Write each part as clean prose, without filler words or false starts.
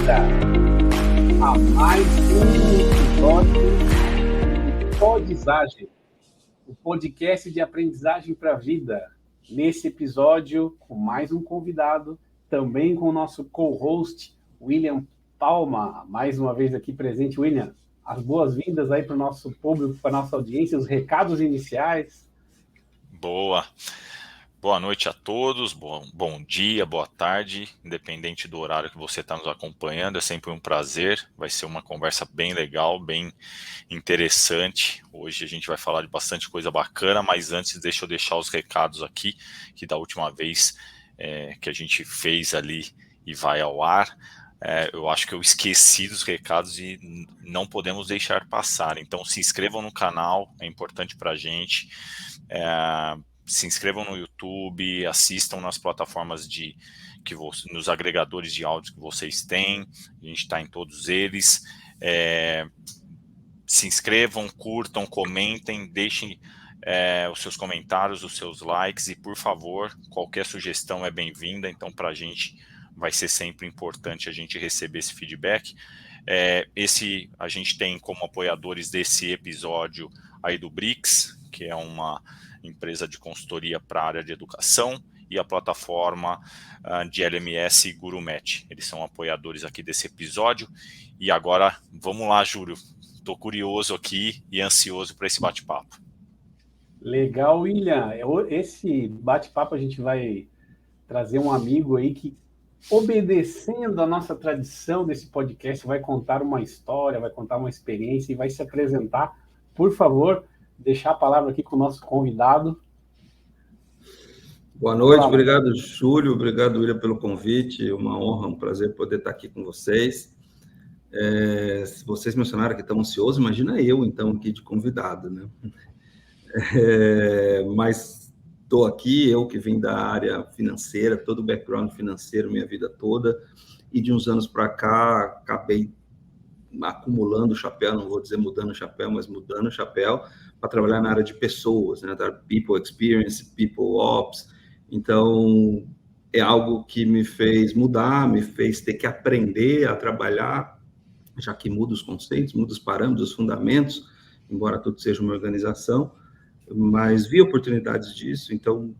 bem-vinda a mais um episódio do Podizagem, o podcast de aprendizagem para a vida. Nesse episódio, com mais um convidado, também com o nosso co-host, William Palma, mais uma vez aqui presente. William, as boas-vindas aí para o nosso público, para a nossa audiência, os recados iniciais. Boa noite a todos, bom dia, boa tarde, independente do horário que você está nos acompanhando, é sempre um prazer, vai ser uma conversa bem legal, bem interessante. Hoje a gente vai falar de bastante coisa bacana, mas antes deixa eu deixar os recados aqui, que da última vez que a gente fez ali e vai ao ar, eu acho que eu esqueci dos recados e não podemos deixar passar. Então se inscrevam no canal, é importante para a gente. Se inscrevam no YouTube, assistam nas plataformas nos agregadores de áudio que vocês têm, a gente está em todos eles. Se inscrevam, curtam, comentem, deixem os seus comentários, os seus likes e, por favor, qualquer sugestão é bem-vinda. Então, para a gente vai ser sempre importante a gente receber esse feedback. A gente tem como apoiadores desse episódio aí do BRICS, que é uma empresa de consultoria para a área de educação, e a plataforma de LMS GuruMatch. Eles são apoiadores aqui desse episódio. E agora, vamos lá, Júlio. Estou curioso aqui e ansioso para esse bate-papo. Legal, William. Esse bate-papo a gente vai trazer um amigo aí que, obedecendo a nossa tradição desse podcast, vai contar uma história, vai contar uma experiência e vai se apresentar. Por favor, deixar a palavra aqui com o nosso convidado. Boa noite, obrigado, Júlio, obrigado, William, pelo convite, uma honra, um prazer poder estar aqui com vocês. Se vocês mencionaram que estão ansiosos, imagina eu, então, aqui de convidado, né? Mas estou aqui, eu que vim da área financeira, todo o background financeiro, minha vida toda, e de uns anos para cá, acabei acumulando o chapéu, não vou dizer mudando o chapéu, mas mudando o chapéu, para trabalhar na área de pessoas, né, da People Experience, People Ops. Então, é algo que me fez mudar, me fez ter que aprender a trabalhar, já que muda os conceitos, muda os parâmetros, os fundamentos, embora tudo seja uma organização, mas vi oportunidades disso, então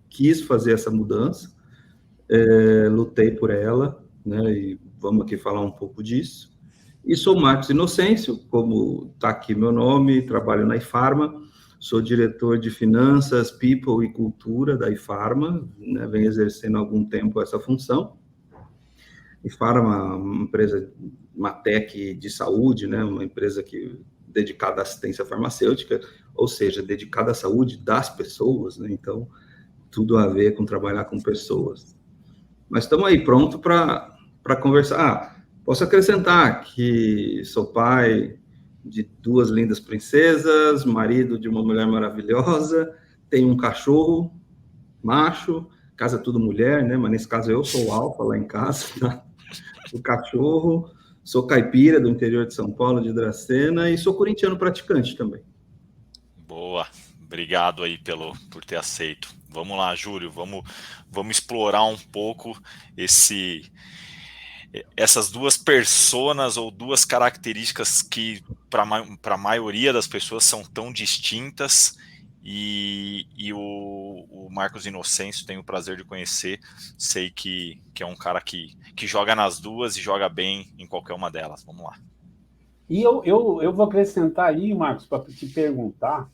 quis fazer essa mudança, lutei por ela, né, e vamos aqui falar um pouco disso. E sou Marcos Inocêncio, como está aqui meu nome, trabalho na IFARMA, sou diretor de Finanças, People e Cultura da IFARMA, né, venho exercendo há algum tempo essa função. IFARMA é uma empresa, uma tech de saúde, né, uma empresa dedicada à assistência farmacêutica, ou seja, dedicada à saúde das pessoas, né, então tudo a ver com trabalhar com pessoas. Mas estamos aí pronto para conversar. Posso acrescentar que sou pai de 2 lindas princesas, marido de uma mulher maravilhosa, tenho um cachorro macho, casa tudo mulher, né? Mas nesse caso eu sou o alfa lá em casa, tá? O cachorro, sou caipira do interior de São Paulo, de Dracena, e sou corintiano praticante também. Boa, obrigado aí por ter aceito. Vamos lá, Júlio, vamos explorar um pouco essas duas personas ou duas características que para a maioria das pessoas são tão distintas, e o Marcos Inocêncio, tenho o prazer de conhecer, sei que é um cara que joga nas duas e joga bem em qualquer uma delas. Vamos lá. E eu vou acrescentar aí, Marcos, para te perguntar,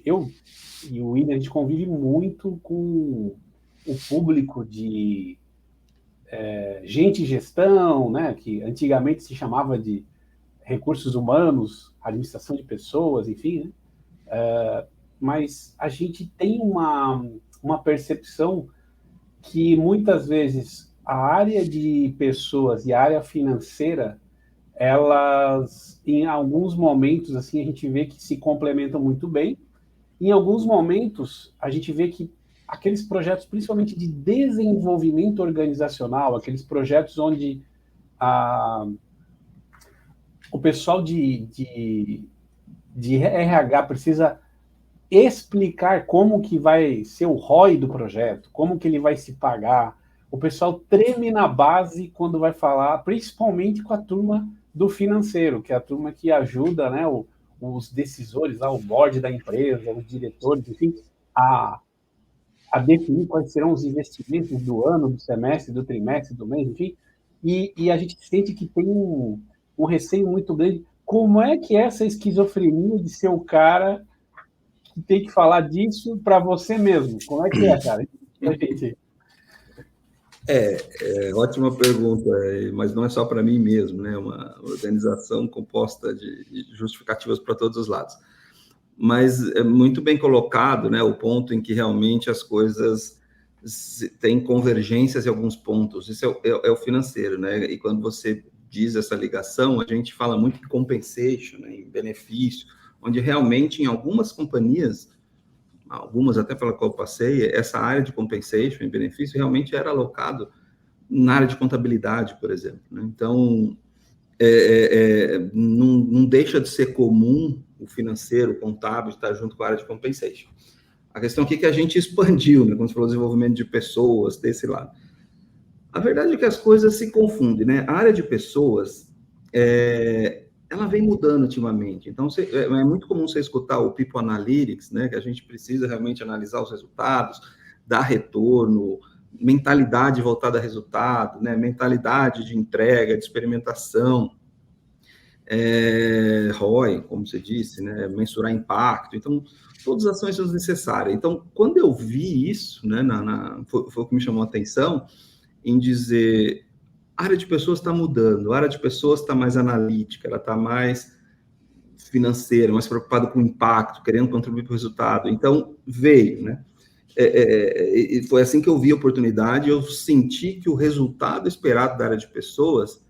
eu e o William, a gente convive muito com o público de gente em gestão, né, que antigamente se chamava de recursos humanos, administração de pessoas, enfim, né? Mas a gente tem uma percepção que muitas vezes a área de pessoas e a área financeira, elas, em alguns momentos, assim, a gente vê que se complementam muito bem. Em alguns momentos, a gente vê que aqueles projetos, principalmente de desenvolvimento organizacional, aqueles projetos onde o pessoal de RH precisa explicar como que vai ser o ROI do projeto, como que ele vai se pagar, o pessoal treme na base quando vai falar, principalmente com a turma do financeiro, que é a turma que ajuda, né, os decisores, lá, o board da empresa, os diretores, enfim, a definir quais serão os investimentos do ano, do semestre, do trimestre, do mês, enfim, e a gente sente que tem um receio muito grande. Como é que é essa esquizofrenia de ser o cara que tem que falar disso para você mesmo? Como é que é, cara? Ótima pergunta, mas não é só para mim mesmo, né? Uma organização composta de justificativas para todos os lados. Mas é muito bem colocado, né? O ponto em que realmente as coisas têm convergências em alguns pontos. Isso é o financeiro, né? E quando você diz essa ligação, a gente fala muito de compensation, né? Em benefício, onde realmente em algumas companhias, algumas até pela qual eu passei, essa área de compensation e benefício realmente era alocado na área de contabilidade, por exemplo, né? Então, não deixa de ser comum o financeiro, o contábil, estar junto com a área de compensation. A questão aqui é que a gente expandiu, né? Quando você falou desenvolvimento de pessoas, desse lado. A verdade é que as coisas se confundem, né? A área de pessoas, ela vem mudando ultimamente. Então, é muito comum você escutar o People Analytics, né? Que a gente precisa realmente analisar os resultados, dar retorno, mentalidade voltada a resultado, né? Mentalidade de entrega, de experimentação, ROI, como você disse, né? Mensurar impacto. Então, todas as ações são necessárias. Então, quando eu vi isso, né? Foi o que me chamou a atenção, em dizer, a área de pessoas está mudando, a área de pessoas está mais analítica, ela está mais financeira, mais preocupada com o impacto, querendo contribuir para o resultado. Então, veio, né? E foi assim que eu vi a oportunidade, eu senti que o resultado esperado da área de pessoas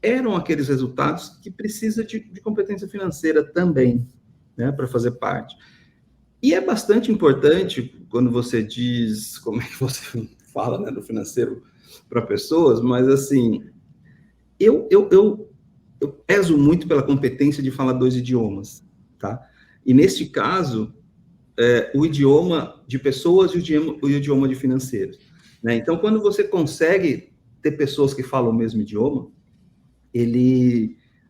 eram aqueles resultados que precisa de competência financeira também, né, para fazer parte. E é bastante importante quando você diz, como é que você fala, né, do financeiro para pessoas, mas assim, eu peso muito pela competência de falar 2 idiomas, tá? E neste caso, o idioma de pessoas e o idioma de financeiros, né? Então, quando você consegue ter pessoas que falam o mesmo idioma,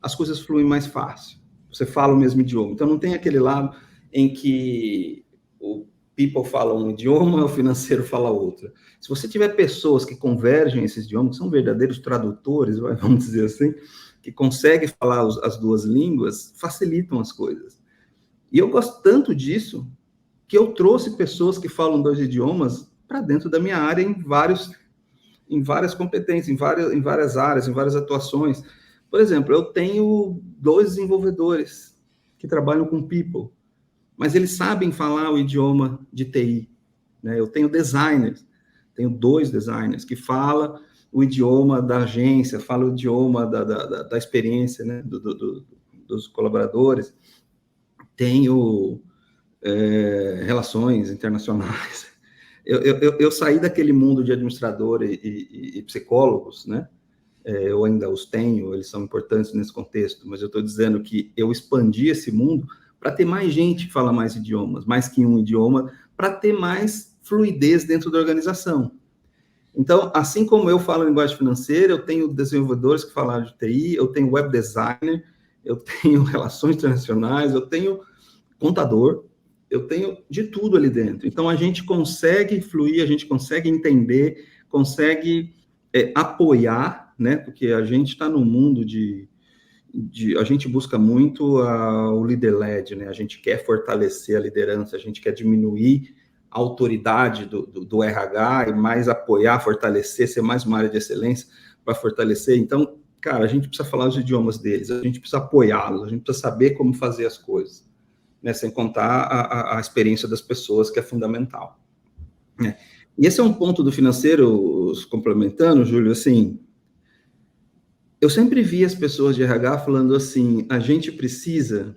as coisas fluem mais fácil. Você fala o mesmo idioma. Então, não tem aquele lado em que o people fala um idioma, o financeiro fala outro. Se você tiver pessoas que convergem esses idiomas, que são verdadeiros tradutores, vamos dizer assim, que conseguem falar as duas línguas, facilitam as coisas. E eu gosto tanto disso, que eu trouxe pessoas que falam 2 idiomas para dentro da minha área em várias competências, em várias áreas, em várias atuações. Por exemplo, eu tenho 2 desenvolvedores que trabalham com people, mas eles sabem falar o idioma de TI, né? Eu tenho designers, tenho 2 designers que falam o idioma da agência, falam o idioma da experiência, né? Dos colaboradores. Tenho relações internacionais. Eu saí daquele mundo de administrador e psicólogos, né? Eu ainda os tenho, eles são importantes nesse contexto, mas eu estou dizendo que eu expandi esse mundo para ter mais gente que fala mais idiomas, mais que um idioma, para ter mais fluidez dentro da organização. Então, assim como eu falo linguagem financeira, eu tenho desenvolvedores que falam de TI, eu tenho web designer, eu tenho relações internacionais, eu tenho contador, eu tenho de tudo ali dentro. Então, a gente consegue fluir, a gente consegue entender, consegue apoiar, né? Porque a gente está no mundo a gente busca muito o líder-led, né? A gente quer fortalecer a liderança, a gente quer diminuir a autoridade do RH e mais apoiar, fortalecer, ser mais uma área de excelência para fortalecer. Então, cara, a gente precisa falar os idiomas deles, a gente precisa apoiá-los, a gente precisa saber como fazer as coisas, né? Sem contar a experiência das pessoas, que é fundamental, né? E esse é um ponto do financeiro, complementando, Júlio, assim, eu sempre vi as pessoas de RH falando assim, a gente precisa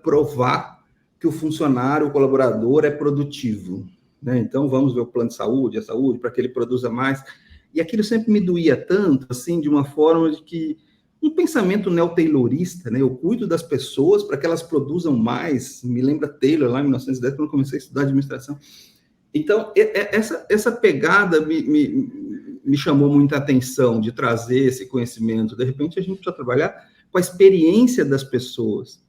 provar que o funcionário, o colaborador é produtivo, né? Então, vamos ver o plano de saúde, a saúde, para que ele produza mais. E aquilo sempre me doía tanto, assim, de uma forma de que um pensamento neo-taylorista, né? Eu cuido das pessoas para que elas produzam mais. Me lembra Taylor, lá em 1910, quando eu comecei a estudar administração. Então, essa pegada me chamou muita atenção, de trazer esse conhecimento. De repente, a gente precisa trabalhar com a experiência das pessoas,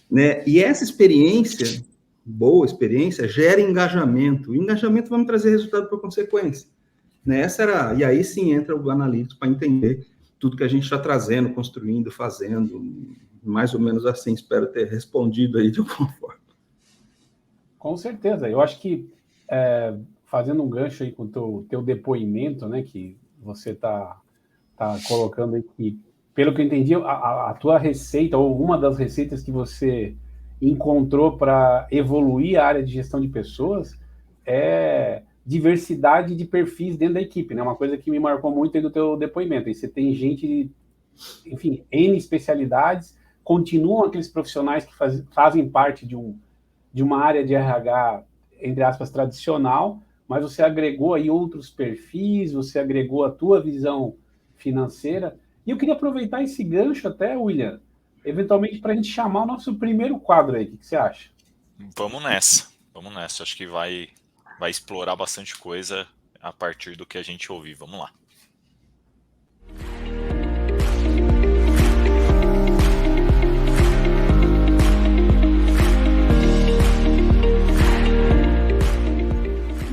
né? E essa experiência, boa experiência, gera engajamento. O engajamento vai me trazer resultado por consequência, né? E aí sim entra o analítico para entender tudo que a gente está trazendo, construindo, fazendo, mais ou menos assim. Espero ter respondido aí de alguma forma. Com certeza. Eu acho que, fazendo um gancho aí com o teu depoimento, né, que você tá colocando aqui, pelo que eu entendi, a tua receita, ou uma das receitas que você encontrou para evoluir a área de gestão de pessoas, é diversidade de perfis dentro da equipe, né? Uma coisa que me marcou muito aí do teu depoimento. E você tem gente, enfim, N especialidades, continuam aqueles profissionais que fazem parte de uma área de RH, entre aspas, tradicional, mas você agregou aí outros perfis, você agregou a tua visão financeira. E eu queria aproveitar esse gancho até, William, eventualmente para a gente chamar o nosso primeiro quadro aí. O que você acha? Vamos nessa. Acho que vai explorar bastante coisa a partir do que a gente ouvir. Vamos lá.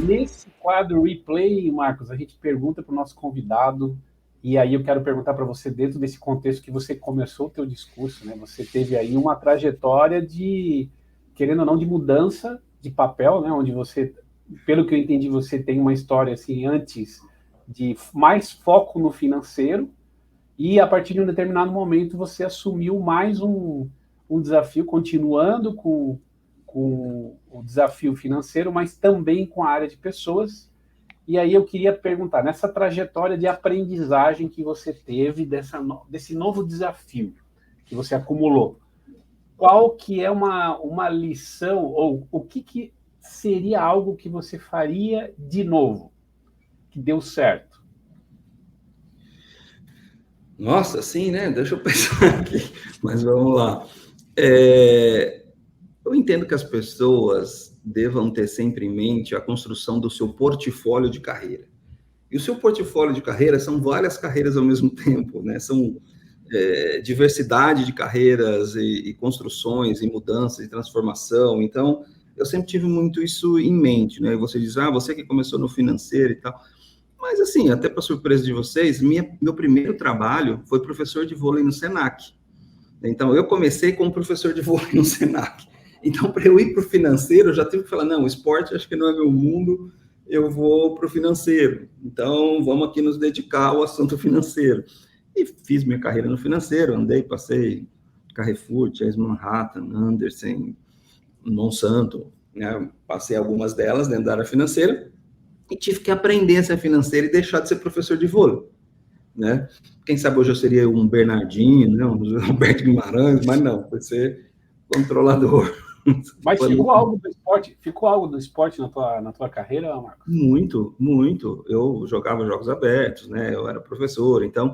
Nesse quadro Replay, Marcos, a gente pergunta para o nosso convidado, e aí eu quero perguntar para você, dentro desse contexto que você começou o teu discurso, né? Você teve aí uma trajetória de, querendo ou não, de mudança de papel, né? Onde você, pelo que eu entendi, você tem uma história assim, antes de mais foco no financeiro, e a partir de um determinado momento você assumiu mais um desafio, continuando com o desafio financeiro, mas também com a área de pessoas. E aí eu queria perguntar, nessa trajetória de aprendizagem que você teve desse novo desafio que você acumulou, qual que é uma lição, ou o que seria algo que você faria de novo, que deu certo? Nossa, sim, né? Deixa eu pensar aqui, mas vamos lá. Eu entendo que as pessoas devam ter sempre em mente a construção do seu portfólio de carreira. E o seu portfólio de carreira são várias carreiras ao mesmo tempo, né? São diversidade de carreiras e construções e mudanças e transformação. Então, eu sempre tive muito isso em mente, né? Você diz, você que começou no financeiro e tal. Mas, assim, até para surpresa de vocês, meu primeiro trabalho foi professor de vôlei no Senac. Então, eu comecei como professor de vôlei no Senac. Então, para eu ir para o financeiro, eu já tive que falar, não, o esporte acho que não é meu mundo, eu vou para o financeiro. Então, vamos aqui nos dedicar ao assunto financeiro. E fiz minha carreira no financeiro, passei Carrefour, Chase Manhattan, Anderson, Monsanto, né? Passei algumas delas dentro da área financeira e tive que aprender a ser financeiro e deixar de ser professor de vôlei, né? Quem sabe hoje eu seria um Bernardinho, né? Um Roberto Guimarães, mas não, foi ser controlador. Mas ficou algo do esporte na tua carreira, Marcos? Muito, muito. Eu jogava jogos abertos, né? Eu era professor, então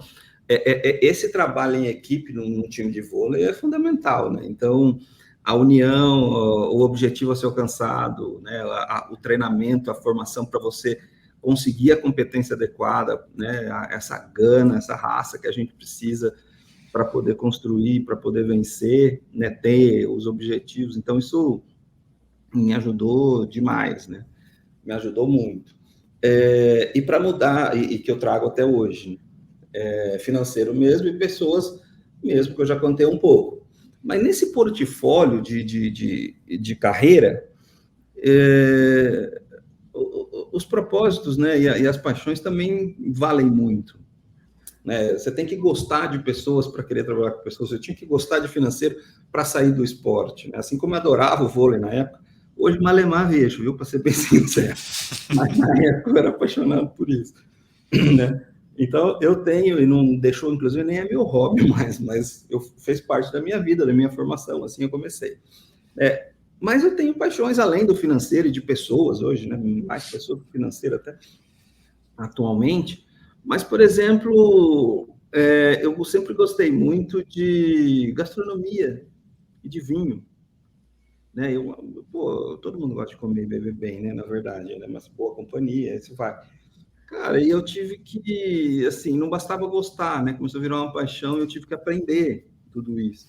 esse trabalho em equipe num time de vôlei é fundamental, né? Então, a união, o objetivo a ser alcançado, né? O treinamento, a formação para você conseguir a competência adequada, né? Essa gana, essa raça que a gente precisa para poder construir, para poder vencer, né? Ter os objetivos. Então, isso me ajudou demais, né? Me ajudou muito. E para mudar, e que eu trago até hoje, financeiro mesmo e pessoas mesmo, que eu já contei um pouco. Mas nesse portfólio de carreira, os propósitos, né, e as paixões também valem muito. Né? Você tem que gostar de pessoas para querer trabalhar com pessoas, você tinha que gostar de financeiro para sair do esporte. Né? Assim como eu adorava o vôlei na época, hoje malemar vejo, viu, para ser bem sincero. Mas na época eu era apaixonado por isso. Né? Então, eu tenho, e não deixou, inclusive, nem é meu hobby mais, mas fez parte da minha vida, da minha formação, assim eu comecei. Mas eu tenho paixões além do financeiro e de pessoas hoje, né? Mais pessoa que financeira até, atualmente. Mas, por exemplo, eu sempre gostei muito de gastronomia e de vinho. né? Todo mundo gosta de comer e beber bem, né? Na verdade, né? Mas boa companhia, isso vai. Cara, e eu tive que, assim, não bastava gostar, né? Começou a virar uma paixão e eu tive que aprender tudo isso.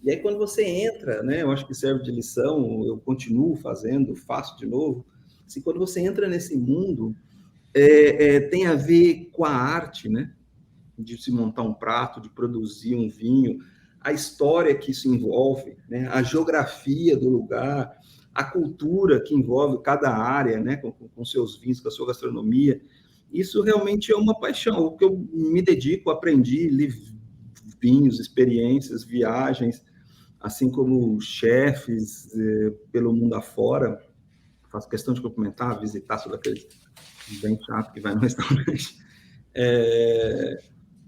E aí, quando você entra, né? Eu acho que serve de lição, eu continuo fazendo, faço de novo. Assim, quando você entra nesse mundo, tem a ver com a arte, né? De se montar um prato, de produzir um vinho, a história que isso envolve, né? A geografia do lugar, a cultura que envolve cada área, né? Com seus vinhos, com a sua gastronomia. Isso realmente é uma paixão, o que eu me dedico, aprendi, li vinhos, experiências, viagens, assim como chefes pelo mundo afora. Faço questão de cumprimentar, visitar, sou daqueles bem chato que vai no restaurante.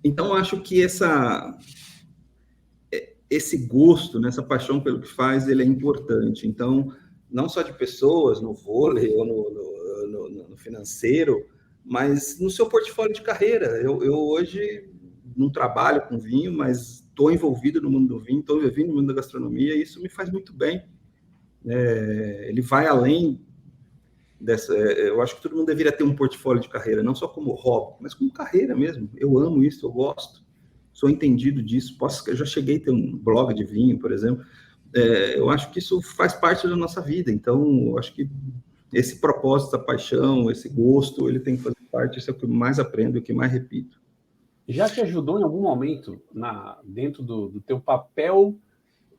Então, acho que esse gosto, né, essa paixão pelo que faz, ele é importante. Então, não só de pessoas, no vôlei ou no financeiro, mas no seu portfólio de carreira. Eu hoje não trabalho com vinho, mas estou envolvido no mundo do vinho, estou envolvido no mundo da gastronomia, e isso me faz muito bem. Ele vai além dessa. Eu acho que todo mundo deveria ter um portfólio de carreira, não só como hobby, mas como carreira mesmo. Eu amo isso, eu gosto, sou entendido disso. Eu já cheguei a ter um blog de vinho, por exemplo. Eu acho que isso faz parte da nossa vida. Então, eu acho que esse propósito, essa paixão, esse gosto, ele tem que fazer parte. Isso é o que eu mais aprendo, o que mais repito. Já te ajudou em algum momento dentro do teu papel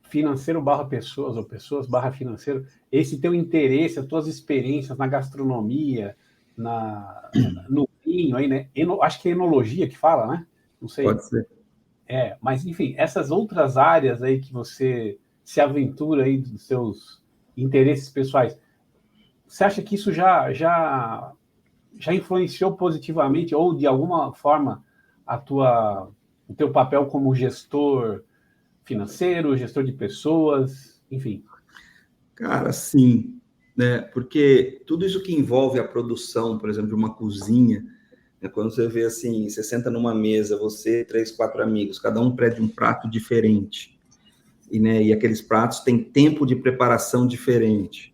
financeiro / pessoas, ou pessoas / financeiro, esse teu interesse, as tuas experiências na gastronomia, no vinho, aí, né? Acho que é enologia que fala, né? Não sei. Pode ser. Mas, enfim, essas outras áreas aí que você se aventura aí dos seus interesses pessoais, você acha que isso já influenciou positivamente ou, de alguma forma, o teu papel como gestor financeiro, gestor de pessoas, enfim? Cara, sim, né? Porque tudo isso que envolve a produção, por exemplo, de uma cozinha, né? Quando você vê assim, você senta numa mesa, você, 3, 4 amigos, cada um pede um prato diferente, e aqueles pratos têm tempo de preparação diferente,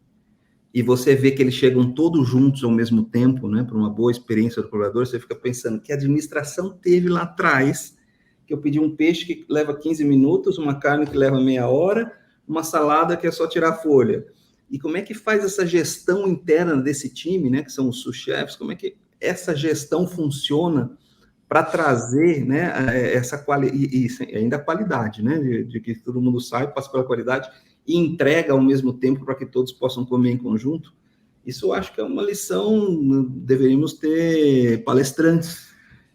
e você vê que eles chegam todos juntos ao mesmo tempo, né? Para uma boa experiência do colaborador, você fica pensando que administração teve lá atrás, que eu pedi um peixe que leva 15 minutos, uma carne que leva meia hora, uma salada que é só tirar a folha. E como é que faz essa gestão interna desse time, né, que são os sous-chefs, como é que essa gestão funciona para trazer, né, essa qualidade, e ainda a qualidade, né, de que todo mundo sai, passa pela qualidade e entrega ao mesmo tempo para que todos possam comer em conjunto? Isso eu acho que é uma lição, deveríamos ter palestrantes,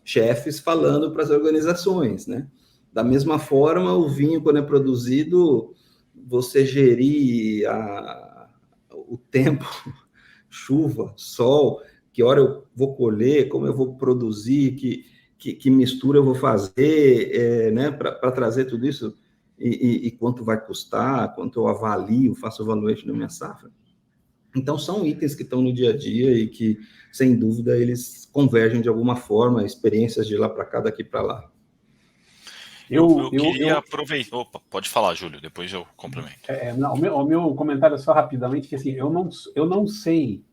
chefes falando para as organizações, né? Da mesma forma, o vinho, quando é produzido, você gerir o tempo, chuva, sol, que hora eu vou colher, como eu vou produzir, que mistura eu vou fazer, né, para trazer tudo isso, e quanto vai custar, quanto eu avalio, faço o valuation da minha safra. Então, são itens que estão no dia a dia e que, sem dúvida, eles convergem de alguma forma, experiências de lá para cá, daqui para lá. Eu queria aproveitar... Opa, pode falar, Júlio, depois eu complemento. O meu comentário é só rapidamente, que assim, eu não sei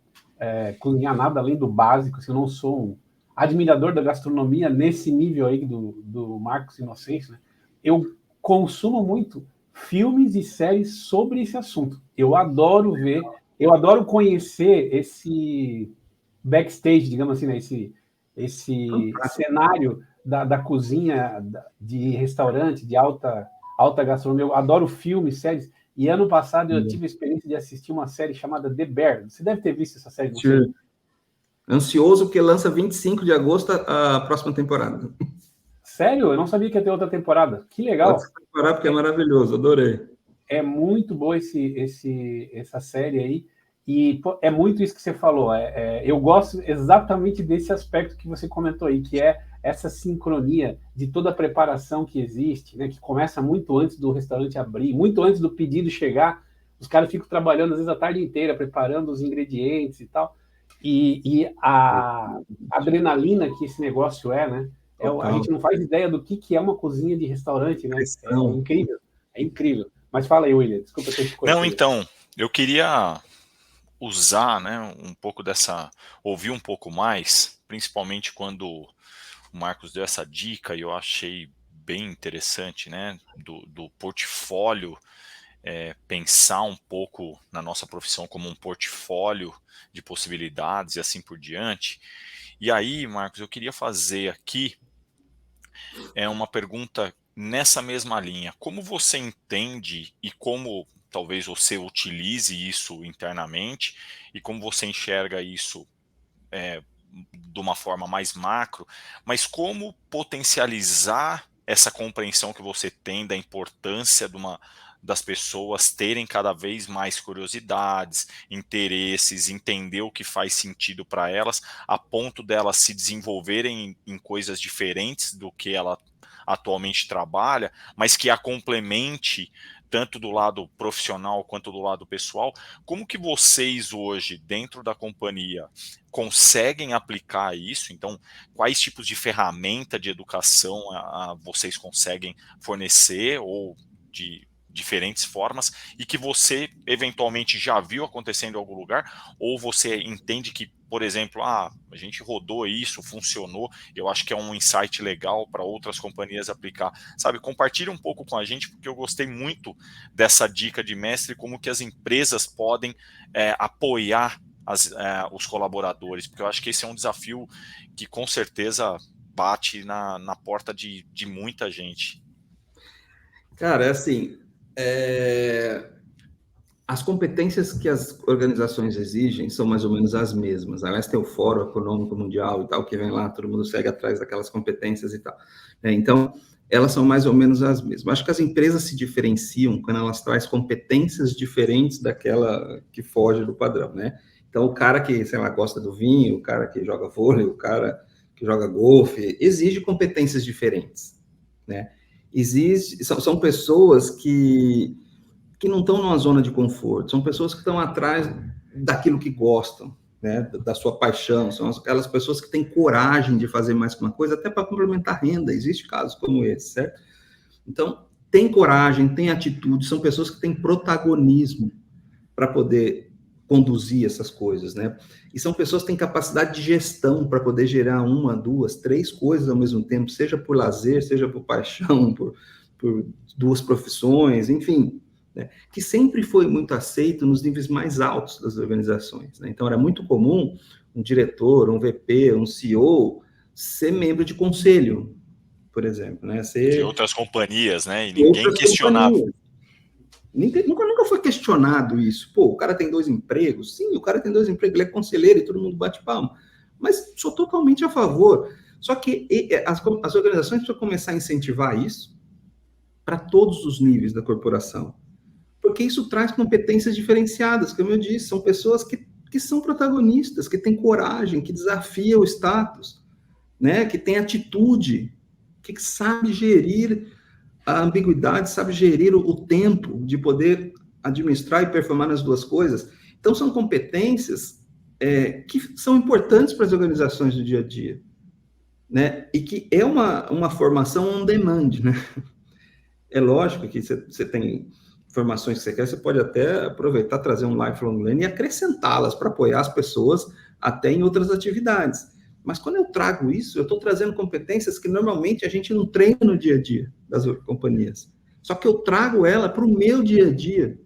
cozinhar nada além do básico, assim, eu não sou um admirador da gastronomia nesse nível aí do Marcos Inocêncio, né? Eu consumo muito filmes e séries sobre esse assunto. Eu adoro ver, eu adoro conhecer esse backstage, digamos assim, né? Esse cenário da cozinha de restaurante, de alta gastronomia. Eu adoro filmes, séries. E ano passado eu tive a experiência de assistir uma série chamada The Bear. Você deve ter visto essa série, não sei. Ansioso, porque lança 25 de agosto a próxima temporada. Sério? Eu não sabia que ia ter outra temporada. Que legal. Pode separar, porque é maravilhoso, adorei. É muito boa essa série aí. E pô, é muito isso que você falou. Eu gosto exatamente desse aspecto que você comentou aí, que é essa sincronia de toda a preparação que existe, né, que começa muito antes do restaurante abrir, muito antes do pedido chegar. Os caras ficam trabalhando, às vezes, a tarde inteira, preparando os ingredientes e tal. E a adrenalina que esse negócio né? A gente não faz ideia do que é uma cozinha de restaurante, né? É incrível, é incrível. Mas fala aí, William, desculpa ter te cortado. Não, então, Eu queria usar, né, um pouco ouvir um pouco mais, principalmente quando o Marcos deu essa dica e eu achei bem interessante, né, do portfólio, pensar um pouco na nossa profissão como um portfólio de possibilidades e assim por diante. E aí, Marcos, eu queria fazer aqui uma pergunta nessa mesma linha. Como você entende e como talvez você utilize isso internamente e como você enxerga isso de uma forma mais macro, mas como potencializar essa compreensão que você tem da importância das pessoas terem cada vez mais curiosidades, interesses, entender o que faz sentido para elas, a ponto delas se desenvolverem em coisas diferentes do que ela atualmente trabalha, mas que a complemente tanto do lado profissional quanto do lado pessoal. Como que vocês hoje, dentro da companhia, conseguem aplicar isso? Então, quais tipos de ferramenta de educação vocês conseguem fornecer ou de diferentes formas e que você eventualmente já viu acontecendo em algum lugar, ou você entende que, por exemplo, a gente rodou isso, funcionou, eu acho que é um insight legal para outras companhias aplicar. Sabe, compartilha um pouco com a gente, porque eu gostei muito dessa dica de mestre, como que as empresas podem apoiar os colaboradores, porque eu acho que esse é um desafio que com certeza bate na porta de muita gente. Cara, é assim, as competências que as organizações exigem são mais ou menos as mesmas. Aliás, tem o Fórum Econômico Mundial e tal, que vem lá, todo mundo segue atrás daquelas competências e tal. Então, elas são mais ou menos as mesmas. Acho que as empresas se diferenciam quando elas trazem competências diferentes daquela que foge do padrão, né? Então, o cara que, sei lá, gosta do vinho, o cara que joga vôlei, o cara que joga golfe, exige competências diferentes, né? São pessoas que não estão numa zona de conforto, são pessoas que estão atrás daquilo que gostam, né, da sua paixão, são aquelas pessoas que têm coragem de fazer mais que uma coisa, até para complementar renda, existe casos como esse, certo? Então, tem coragem, tem atitude, são pessoas que têm protagonismo para poder conduzir essas coisas, né? E são pessoas que têm capacidade de gestão para poder gerar 1, 2, 3 coisas ao mesmo tempo, seja por lazer, seja por paixão, por 2 profissões, enfim, né, que sempre foi muito aceito nos níveis mais altos das organizações, né? Então, era muito comum um diretor, um VP, um CEO ser membro de conselho, por exemplo, né? De outras companhias, né? E ninguém questionava. Nunca foi questionado isso. Pô, o cara tem 2 empregos? Sim, o cara tem 2 empregos, ele é conselheiro e todo mundo bate palma. Mas sou totalmente a favor. Só que as organizações precisam começar a incentivar isso para todos os níveis da corporação. Porque isso traz competências diferenciadas, como eu disse, são pessoas que são protagonistas, que têm coragem, que desafiam o status, né? Que têm atitude, que sabe gerir a ambiguidade, sabe gerir o tempo de poder administrar e performar nas 2 coisas. Então, são competências que são importantes para as organizações do dia a dia, né? E que é uma formação on demand, né? É lógico que você tem informações que você quer, você pode até aproveitar, trazer um lifelong learning e acrescentá-las para apoiar as pessoas até em outras atividades. Mas quando eu trago isso, eu estou trazendo competências que normalmente a gente não treina no dia a dia das companhias. Só que eu trago ela para o meu dia a dia,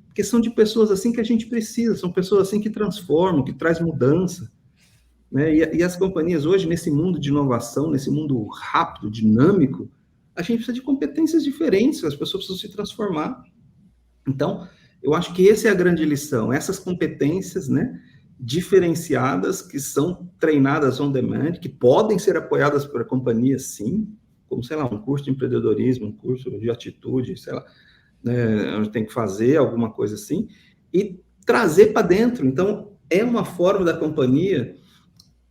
porque são de pessoas assim que a gente precisa, são pessoas assim que transformam, que trazem mudança, né? E as companhias hoje, nesse mundo de inovação, nesse mundo rápido, dinâmico, a gente precisa de competências diferentes, as pessoas precisam se transformar. Então, eu acho que essa é a grande lição, essas competências, né, diferenciadas, que são treinadas on demand, que podem ser apoiadas por companhias, sim, como, sei lá, um curso de empreendedorismo, um curso de atitude, sei lá, né, onde tem que fazer alguma coisa assim, e trazer para dentro. Então, é uma forma da companhia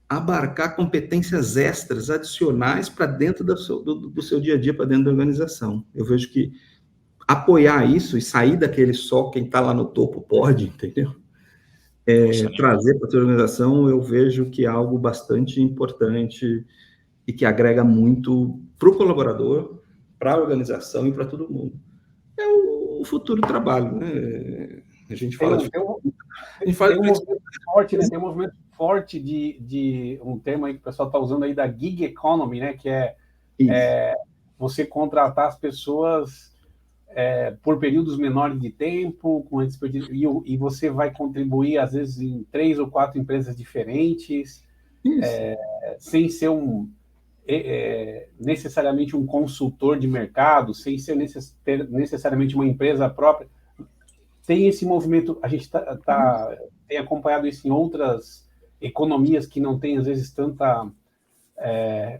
abarcar competências extras, adicionais, para dentro do seu dia a dia, para dentro da organização. Eu vejo que apoiar isso e sair daquele só quem está lá no topo pode, entendeu? Trazer para a sua organização, eu vejo que é algo bastante importante e que agrega muito para o colaborador, para a organização e para todo mundo. É o futuro do trabalho, né? A gente fala tem um movimento forte, né? Tem um movimento forte de um termo aí que o pessoal está usando aí da gig economy, né? Que é você contratar as pessoas por períodos menores de tempo, e você vai contribuir, às vezes, em 3 ou 4 empresas diferentes, sem ser necessariamente um consultor de mercado, sem ser necessariamente uma empresa própria. Tem esse movimento, a gente tem acompanhado isso em outras economias que não têm, às vezes, tanta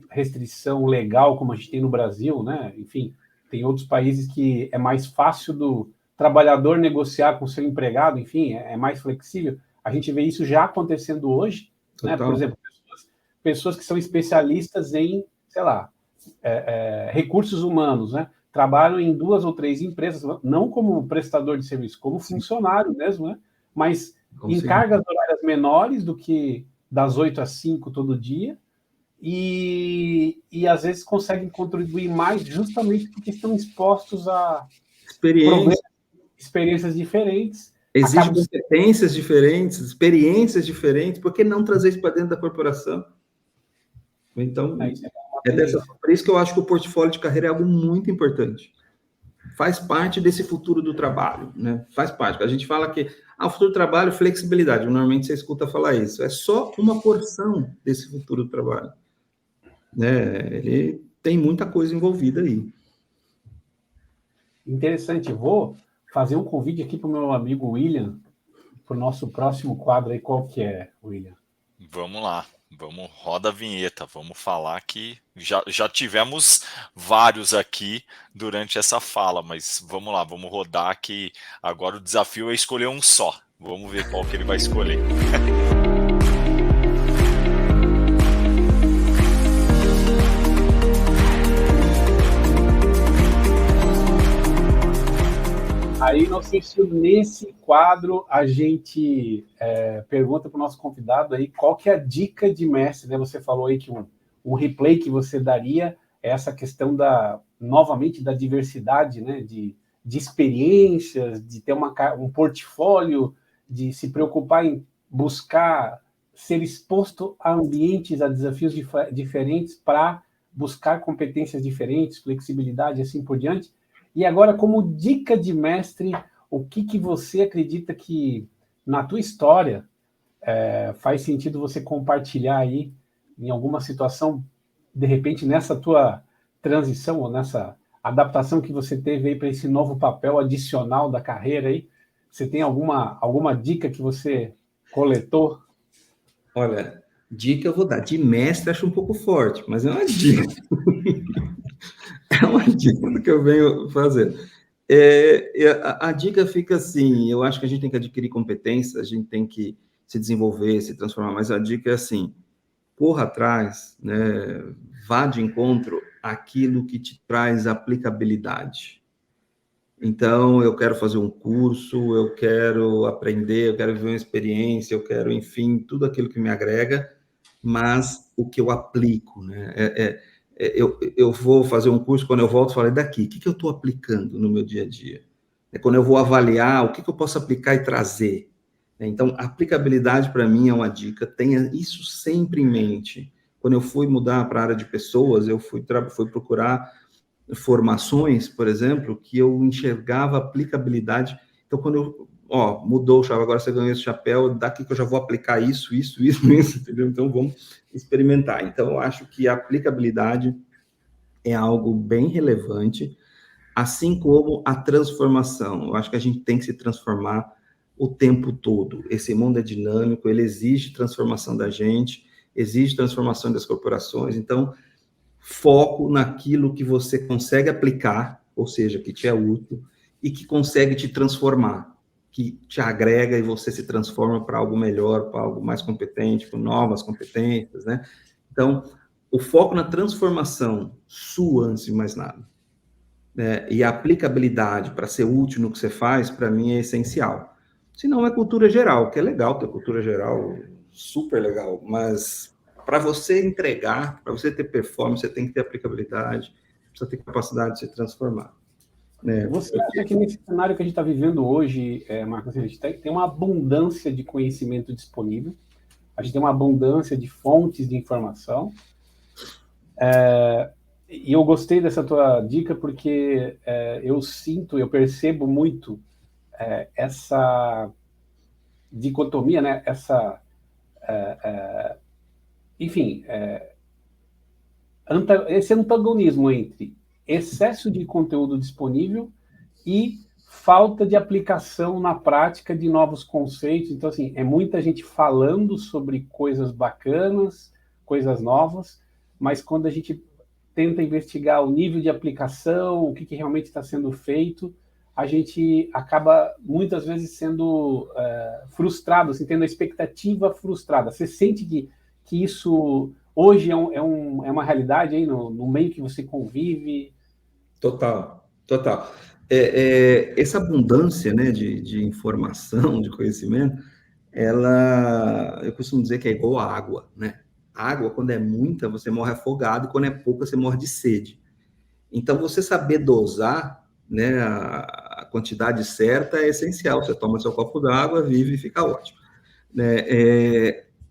restrição legal como a gente tem no Brasil, né? Enfim, tem outros países que é mais fácil do trabalhador negociar com o seu empregado, enfim, é mais flexível. A gente vê isso já acontecendo hoje, né? Por exemplo, pessoas que são especialistas em, sei lá, recursos humanos, né? Trabalham em 2 ou 3 empresas, não como prestador de serviço, como funcionário mesmo, né? Mas em cargas horárias menores do que das 8 às 5 todo dia, e às vezes conseguem contribuir mais justamente porque estão expostos a experiências diferentes. Existem competências diferentes, experiências diferentes, por que não trazer isso para dentro da corporação? Então, por isso que eu acho que o portfólio de carreira é algo muito importante. Faz parte desse futuro do trabalho, né? Faz parte. A gente fala que o futuro do trabalho, flexibilidade. Normalmente você escuta falar isso. É só uma porção desse futuro do trabalho. Ele tem muita coisa envolvida aí. Interessante. Vou fazer um convite aqui para o meu amigo William, para o nosso próximo quadro aí. Qual que é, William? Vamos lá. Vamos, roda a vinheta, vamos falar que já tivemos vários aqui durante essa fala, mas vamos lá, vamos rodar que agora o desafio é escolher um só. Vamos ver qual que ele vai escolher. Aí, não sei se nesse quadro a gente pergunta para o nosso convidado aí qual que é a dica de mestre, né? Você falou aí que um replay que você daria é essa questão novamente, da diversidade, né? De experiências, de ter um portfólio, de se preocupar em buscar ser exposto a ambientes, a desafios diferentes para buscar competências diferentes, flexibilidade, assim por diante. E agora, como dica de mestre, o que você acredita que, na tua história, faz sentido você compartilhar aí em alguma situação, de repente, nessa tua transição ou nessa adaptação que você teve aí para esse novo papel adicional da carreira aí? Você tem alguma dica que você coletou? Olha, dica eu vou dar. De mestre acho um pouco forte, mas é uma dica. É uma dica do que eu venho fazendo. A dica fica assim, eu acho que a gente tem que adquirir competências, a gente tem que se desenvolver, se transformar, mas a dica é assim, corra atrás, né, vá de encontro àquilo que te traz aplicabilidade. Então, eu quero fazer um curso, eu quero aprender, eu quero viver uma experiência, eu quero, enfim, tudo aquilo que me agrega, mas o que eu aplico, né? Eu vou fazer um curso, quando eu volto, eu falo, daqui, o que eu estou aplicando no meu dia a dia? Quando eu vou avaliar, o que eu posso aplicar e trazer? Então, a aplicabilidade, para mim, é uma dica, tenha isso sempre em mente. Quando eu fui mudar para a área de pessoas, eu fui procurar formações, por exemplo, que eu enxergava aplicabilidade. Então, quando mudou o chapéu, agora você ganhou esse chapéu, daqui que eu já vou aplicar isso, entendeu? Então, vamos experimentar. Então, eu acho que a aplicabilidade é algo bem relevante, assim como a transformação. Eu acho que a gente tem que se transformar o tempo todo. Esse mundo é dinâmico, ele exige transformação da gente, exige transformação das corporações. Então, foco naquilo que você consegue aplicar, ou seja, que te é útil, e que consegue te transformar, que te agrega e você se transforma para algo melhor, para algo mais competente, com novas competências, né? Então, o foco na transformação sua, antes de mais nada, né? E a aplicabilidade para ser útil no que você faz, para mim, é essencial. Se não, é cultura geral, que é legal ter cultura geral, super legal, mas para você entregar, para você ter performance, você tem que ter aplicabilidade, precisa ter capacidade de se transformar. né? Você acha que nesse cenário que a gente está vivendo hoje, Marcos, a gente tem uma abundância de conhecimento disponível, a gente tem uma abundância de fontes de informação, e eu gostei dessa tua dica porque eu percebo muito essa dicotomia, né? Enfim, esse antagonismo entre excesso de conteúdo disponível e falta de aplicação na prática de novos conceitos. Então, assim, é muita gente falando sobre coisas bacanas, coisas novas, mas quando a gente tenta investigar o nível de aplicação, o que realmente está sendo feito, a gente acaba muitas vezes sendo frustrado, assim, tendo a expectativa frustrada. Você sente que isso hoje é uma realidade aí no meio que você convive? Total, total. Essa abundância, né, de informação, de conhecimento, eu costumo dizer que é igual a água, né? A água, quando é muita, você morre afogado, e quando é pouca, você morre de sede. Então, você saber dosar, né, a quantidade certa é essencial. Você toma seu copo d'água, vive e fica ótimo, né?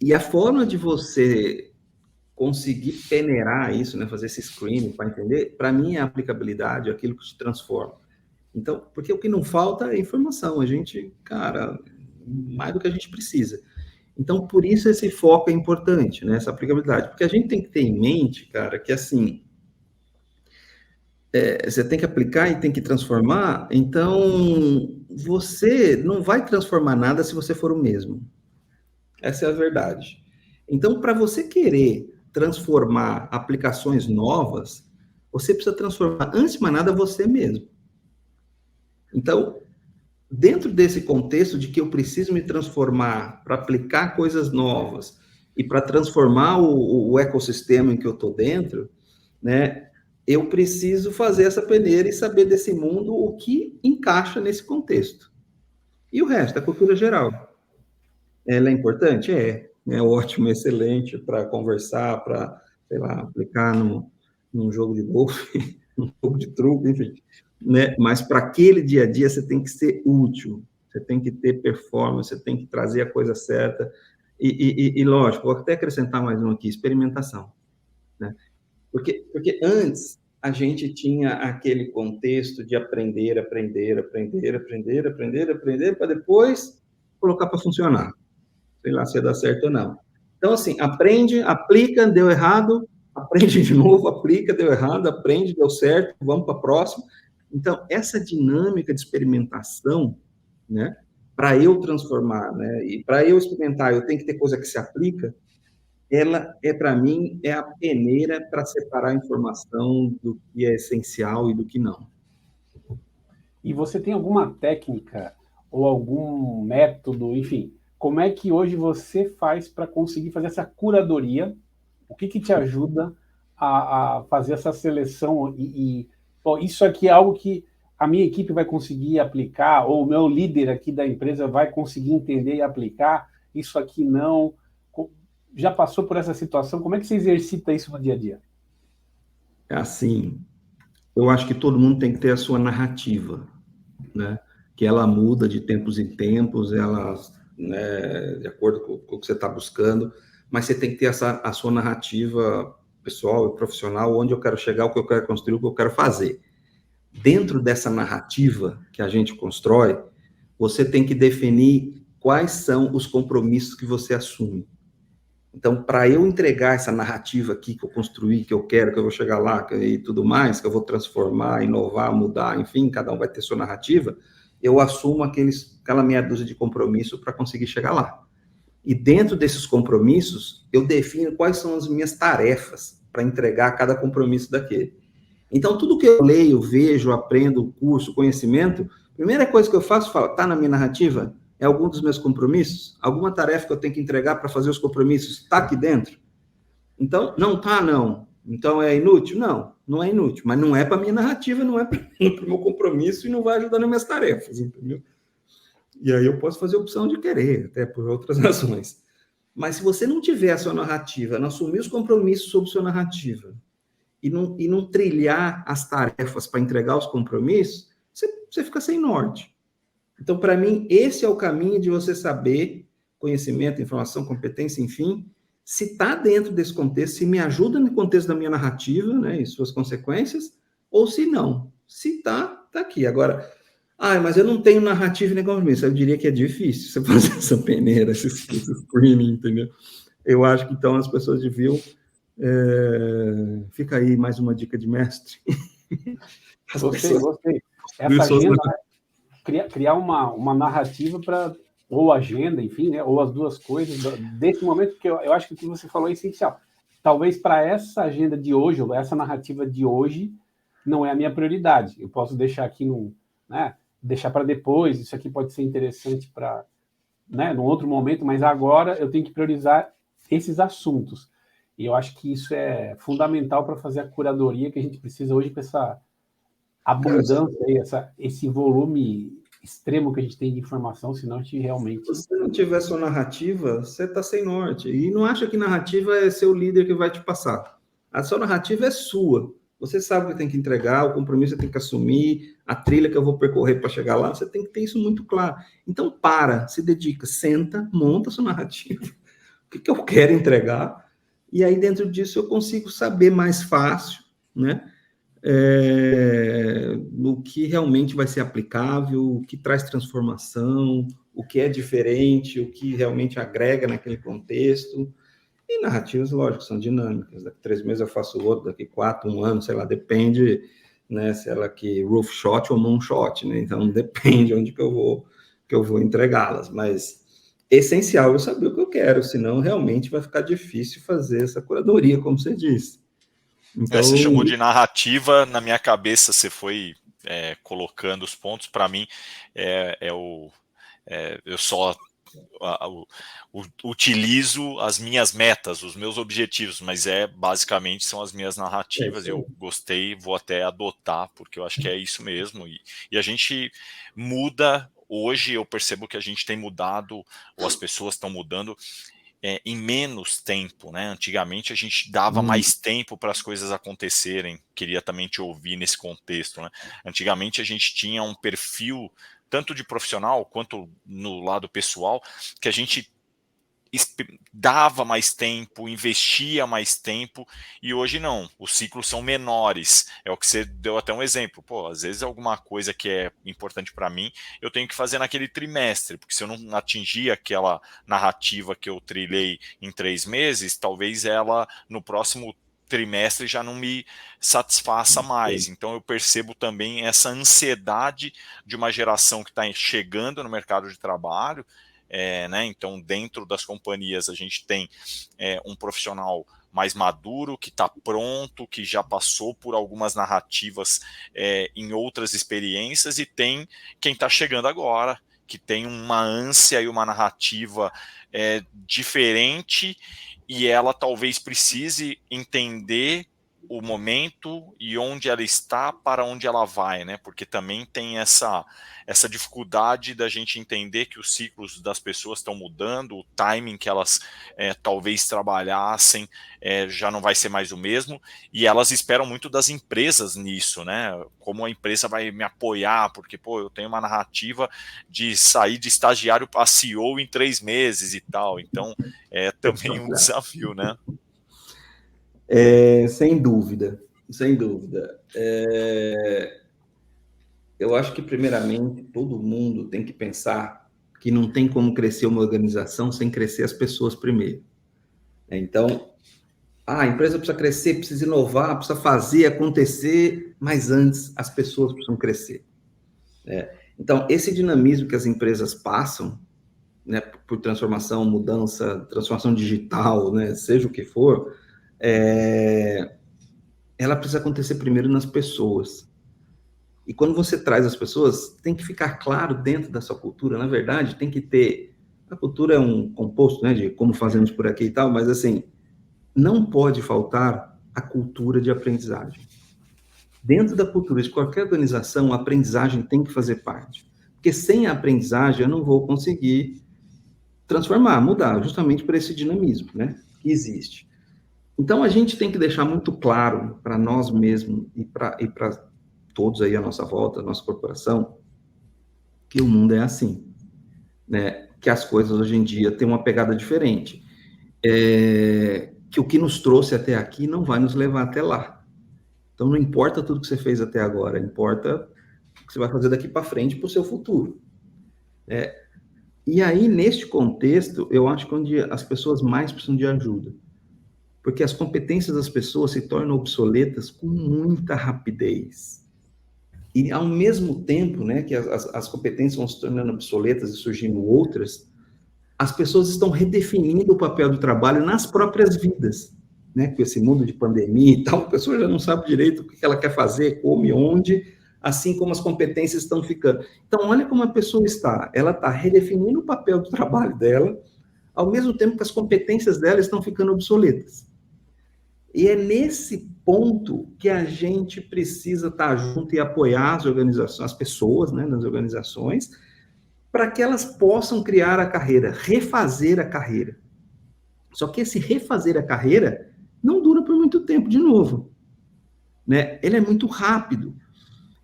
E a forma de você conseguir peneirar isso, né, fazer esse screening para entender, para mim, é a aplicabilidade, aquilo que te transforma. Então, porque o que não falta é informação. A gente, cara, mais do que a gente precisa. Então, por isso esse foco é importante, né, essa aplicabilidade. Porque a gente tem que ter em mente, cara, que assim, você tem que aplicar e tem que transformar, então você não vai transformar nada se você for o mesmo. Essa é a verdade. Então, para você querer transformar aplicações novas, você precisa transformar, antes de mais nada, você mesmo. Então, dentro desse contexto de que eu preciso me transformar para aplicar coisas novas e para transformar o ecossistema em que eu estou dentro, né, eu preciso fazer essa peneira e saber desse mundo o que encaixa nesse contexto. E o resto, a cultura geral. Ela é importante? É ótimo, excelente para conversar, para, sei lá, aplicar num jogo de golfe, num jogo de truco, enfim. Né? Mas para aquele dia a dia você tem que ser útil, você tem que ter performance, você tem que trazer a coisa certa. E lógico, vou até acrescentar mais um aqui, experimentação. Né? Porque antes a gente tinha aquele contexto de aprender, para depois colocar para funcionar. Sei lá se ia dar certo ou não. Então, assim, aprende, aplica, deu errado, aprende de novo, aplica, deu errado, aprende, deu certo, vamos para a próxima. Então, essa dinâmica de experimentação, né, para eu transformar, né, e para eu experimentar, eu tenho que ter coisa que se aplica, ela para mim, é a peneira para separar a informação do que é essencial e do que não. E você tem alguma técnica ou algum método, enfim, como é que hoje você faz para conseguir fazer essa curadoria? O que te ajuda a fazer essa seleção? Bom, isso aqui é algo que a minha equipe vai conseguir aplicar, ou o meu líder aqui da empresa vai conseguir entender e aplicar, isso aqui não. Já passou por essa situação? Como é que você exercita isso no dia a dia? É assim, eu acho que todo mundo tem que ter a sua narrativa, né? Que ela muda de tempos em tempos, ela, né, de acordo com o que você está buscando, mas você tem que ter a sua narrativa pessoal e profissional, onde eu quero chegar, o que eu quero construir, o que eu quero fazer. Dentro dessa narrativa que a gente constrói, você tem que definir quais são os compromissos que você assume. Então, para eu entregar essa narrativa aqui que eu construí, que eu quero, que eu vou chegar lá e tudo mais, que eu vou transformar, inovar, mudar, enfim, cada um vai ter sua narrativa, eu assumo aquela meia dúzia de compromissos para conseguir chegar lá. E dentro desses compromissos, eu defino quais são as minhas tarefas para entregar cada compromisso daquele. Então, tudo que eu leio, vejo, aprendo, curso, conhecimento, a primeira coisa que eu faço, está na minha narrativa? É algum dos meus compromissos? Alguma tarefa que eu tenho que entregar para fazer os compromissos está aqui dentro? Então, não está, não. Então, é inútil? Não, não é inútil. Mas não é para a minha narrativa, não é para o meu compromisso e não vai ajudar nas minhas tarefas, entendeu? E aí eu posso fazer a opção de querer, até por outras razões. Mas se você não tiver a sua narrativa, não assumir os compromissos sobre sua narrativa e não trilhar as tarefas para entregar os compromissos, você fica sem norte. Então, para mim, esse é o caminho de você saber conhecimento, informação, competência, enfim, se está dentro desse contexto, se me ajuda no contexto da minha narrativa, né, e suas consequências, ou se não. Se está aqui. Agora, mas eu não tenho narrativa nem compromisso. Eu diria que é difícil você fazer essa peneira, esse screening, entendeu? Eu acho que, então, as pessoas deviam... fica aí mais uma dica de mestre. Gostei. Essa agenda, criar uma narrativa para, ou agenda, enfim, né, ou as duas coisas, desse momento, que eu acho que o que você falou é essencial. Talvez para essa agenda de hoje, ou essa narrativa de hoje, não é a minha prioridade. Eu posso deixar aqui deixar para depois, isso aqui pode ser interessante para, num outro momento, mas agora eu tenho que priorizar esses assuntos. E eu acho que isso é fundamental para fazer a curadoria que a gente precisa hoje com essa abundância, esse volume extremo que a gente tem de informação, senão a gente realmente... Se você não tiver sua narrativa, você está sem norte. E não acha que narrativa é seu líder que vai te passar. A sua narrativa é sua. Você sabe o que tem que entregar, o compromisso você tem que assumir, a trilha que eu vou percorrer para chegar lá, você tem que ter isso muito claro. Então, se dedica, senta, monta sua narrativa. O que eu quero entregar? E aí, dentro disso, eu consigo saber mais fácil, né? O que realmente vai ser aplicável, o que traz transformação, o que é diferente, o que realmente agrega naquele contexto. E narrativas, lógico, são dinâmicas. Daqui 3 meses eu faço outro, daqui 4, 1 ano, sei lá, depende, né, se ela que roof shot ou moonshot, né? Então, depende onde que eu vou entregá-las. Mas é essencial eu saber o que eu quero, senão realmente vai ficar difícil fazer essa curadoria, como você disse. Então... você chamou de narrativa, na minha cabeça você foi colocando os pontos. Para mim, eu só utilizo as minhas metas, os meus objetivos, mas basicamente são as minhas narrativas. Eu gostei, vou até adotar, porque eu acho que é isso mesmo. E a gente muda, hoje eu percebo que a gente tem mudado, ou as pessoas estão mudando, em menos tempo, né? Antigamente a gente dava mais tempo para as coisas acontecerem. Queria também te ouvir nesse contexto, né? Antigamente a gente tinha um perfil, tanto de profissional quanto no lado pessoal, que a gente dava mais tempo, investia mais tempo, e hoje não, os ciclos são menores. É o que você deu até um exemplo. Às vezes alguma coisa que é importante para mim, eu tenho que fazer naquele trimestre, porque se eu não atingir aquela narrativa que eu trilhei em 3 meses, talvez ela no próximo trimestre já não me satisfaça mais. Então eu percebo também essa ansiedade de uma geração que está chegando no mercado de trabalho. Né? Então, dentro das companhias, a gente tem um profissional mais maduro, que está pronto, que já passou por algumas narrativas em outras experiências, e tem quem está chegando agora, que tem uma ânsia e uma narrativa diferente, e ela talvez precise entender o momento e onde ela está para onde ela vai, né? Porque também tem essa dificuldade da gente entender que os ciclos das pessoas estão mudando, o timing que elas talvez trabalhassem já não vai ser mais o mesmo, e elas esperam muito das empresas nisso, né? Como a empresa vai me apoiar, porque eu tenho uma narrativa de sair de estagiário para CEO em 3 meses e tal, então é também um desafio, né? Sem dúvida, sem dúvida. Eu acho que, primeiramente, todo mundo tem que pensar que não tem como crescer uma organização sem crescer as pessoas primeiro. Então, a empresa precisa crescer, precisa inovar, precisa fazer acontecer, mas antes as pessoas precisam crescer. Então, esse dinamismo que as empresas passam, né, por transformação, mudança, transformação digital, né, seja o que for, ela precisa acontecer primeiro nas pessoas. E quando você traz as pessoas, tem que ficar claro dentro da sua cultura. Na verdade, tem que ter... A cultura é um composto, né, de como fazemos por aqui e tal, mas, assim, não pode faltar a cultura de aprendizagem. Dentro da cultura de qualquer organização, a aprendizagem tem que fazer parte. Porque sem a aprendizagem, eu não vou conseguir transformar, mudar, justamente por esse dinamismo, né, que existe. Então, a gente tem que deixar muito claro para nós mesmos e para todos aí à nossa volta, a nossa corporação, que o mundo é assim, né? Que as coisas hoje em dia têm uma pegada diferente. Que o que nos trouxe até aqui não vai nos levar até lá. Então, não importa tudo que você fez até agora, importa o que você vai fazer daqui para frente para o seu futuro. E aí, neste contexto, eu acho que onde as pessoas mais precisam de ajuda. Porque as competências das pessoas se tornam obsoletas com muita rapidez. E, ao mesmo tempo, né, que as competências vão se tornando obsoletas e surgindo outras, as pessoas estão redefinindo o papel do trabalho nas próprias vidas. Né? Com esse mundo de pandemia e tal, a pessoa já não sabe direito o que ela quer fazer, como e onde, assim como as competências estão ficando. Então, olha como a pessoa está. Ela está redefinindo o papel do trabalho dela, ao mesmo tempo que as competências dela estão ficando obsoletas. E é nesse ponto que a gente precisa estar junto e apoiar as organizações, as pessoas, né, nas organizações, para que elas possam criar a carreira, refazer a carreira. Só que esse refazer a carreira não dura por muito tempo, de novo. Né? Ele é muito rápido.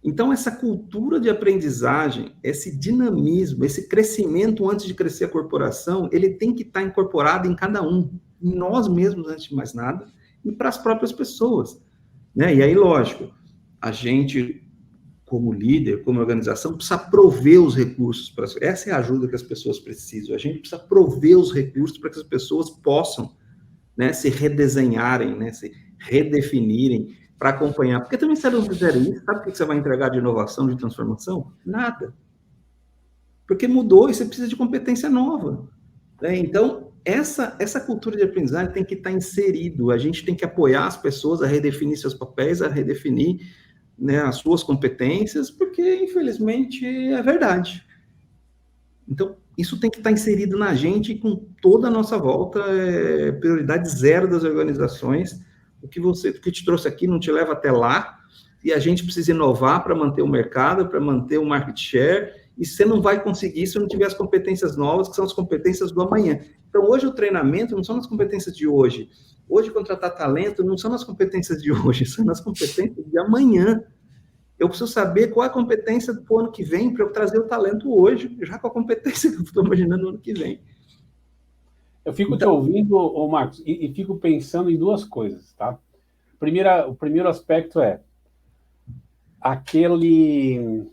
Então, essa cultura de aprendizagem, esse dinamismo, esse crescimento antes de crescer a corporação, ele tem que estar incorporado em cada um, em nós mesmos, antes de mais nada, e para as próprias pessoas. Né? E aí, lógico, a gente, como líder, como organização, precisa prover os recursos. Essa é a ajuda que as pessoas precisam. A gente precisa prover os recursos para que as pessoas possam, né, se redesenharem, né, se redefinirem, para acompanhar. Porque também, se elas não fizerem isso, sabe o que você vai entregar de inovação, de transformação? Nada. Porque mudou e você precisa de competência nova. Né? Então, essa cultura de aprendizagem tem que estar inserido. A gente tem que apoiar as pessoas a redefinir seus papéis, a redefinir, né, as suas competências, porque, infelizmente, é verdade. Então, isso tem que estar inserido na gente e com toda a nossa volta, prioridade zero das organizações. O que te trouxe aqui não te leva até lá, e a gente precisa inovar para manter o mercado, para manter o market share, e você não vai conseguir se não tiver as competências novas, que são as competências do amanhã. Então, hoje o treinamento não são as competências de hoje. Hoje, contratar talento não são as competências de hoje, são as competências de amanhã. Eu preciso saber qual é a competência do ano que vem para eu trazer o talento hoje, já com a competência que eu estou imaginando no ano que vem. Eu fico te ouvindo, Marcos, e fico pensando em duas coisas, tá? O primeiro aspecto é aquele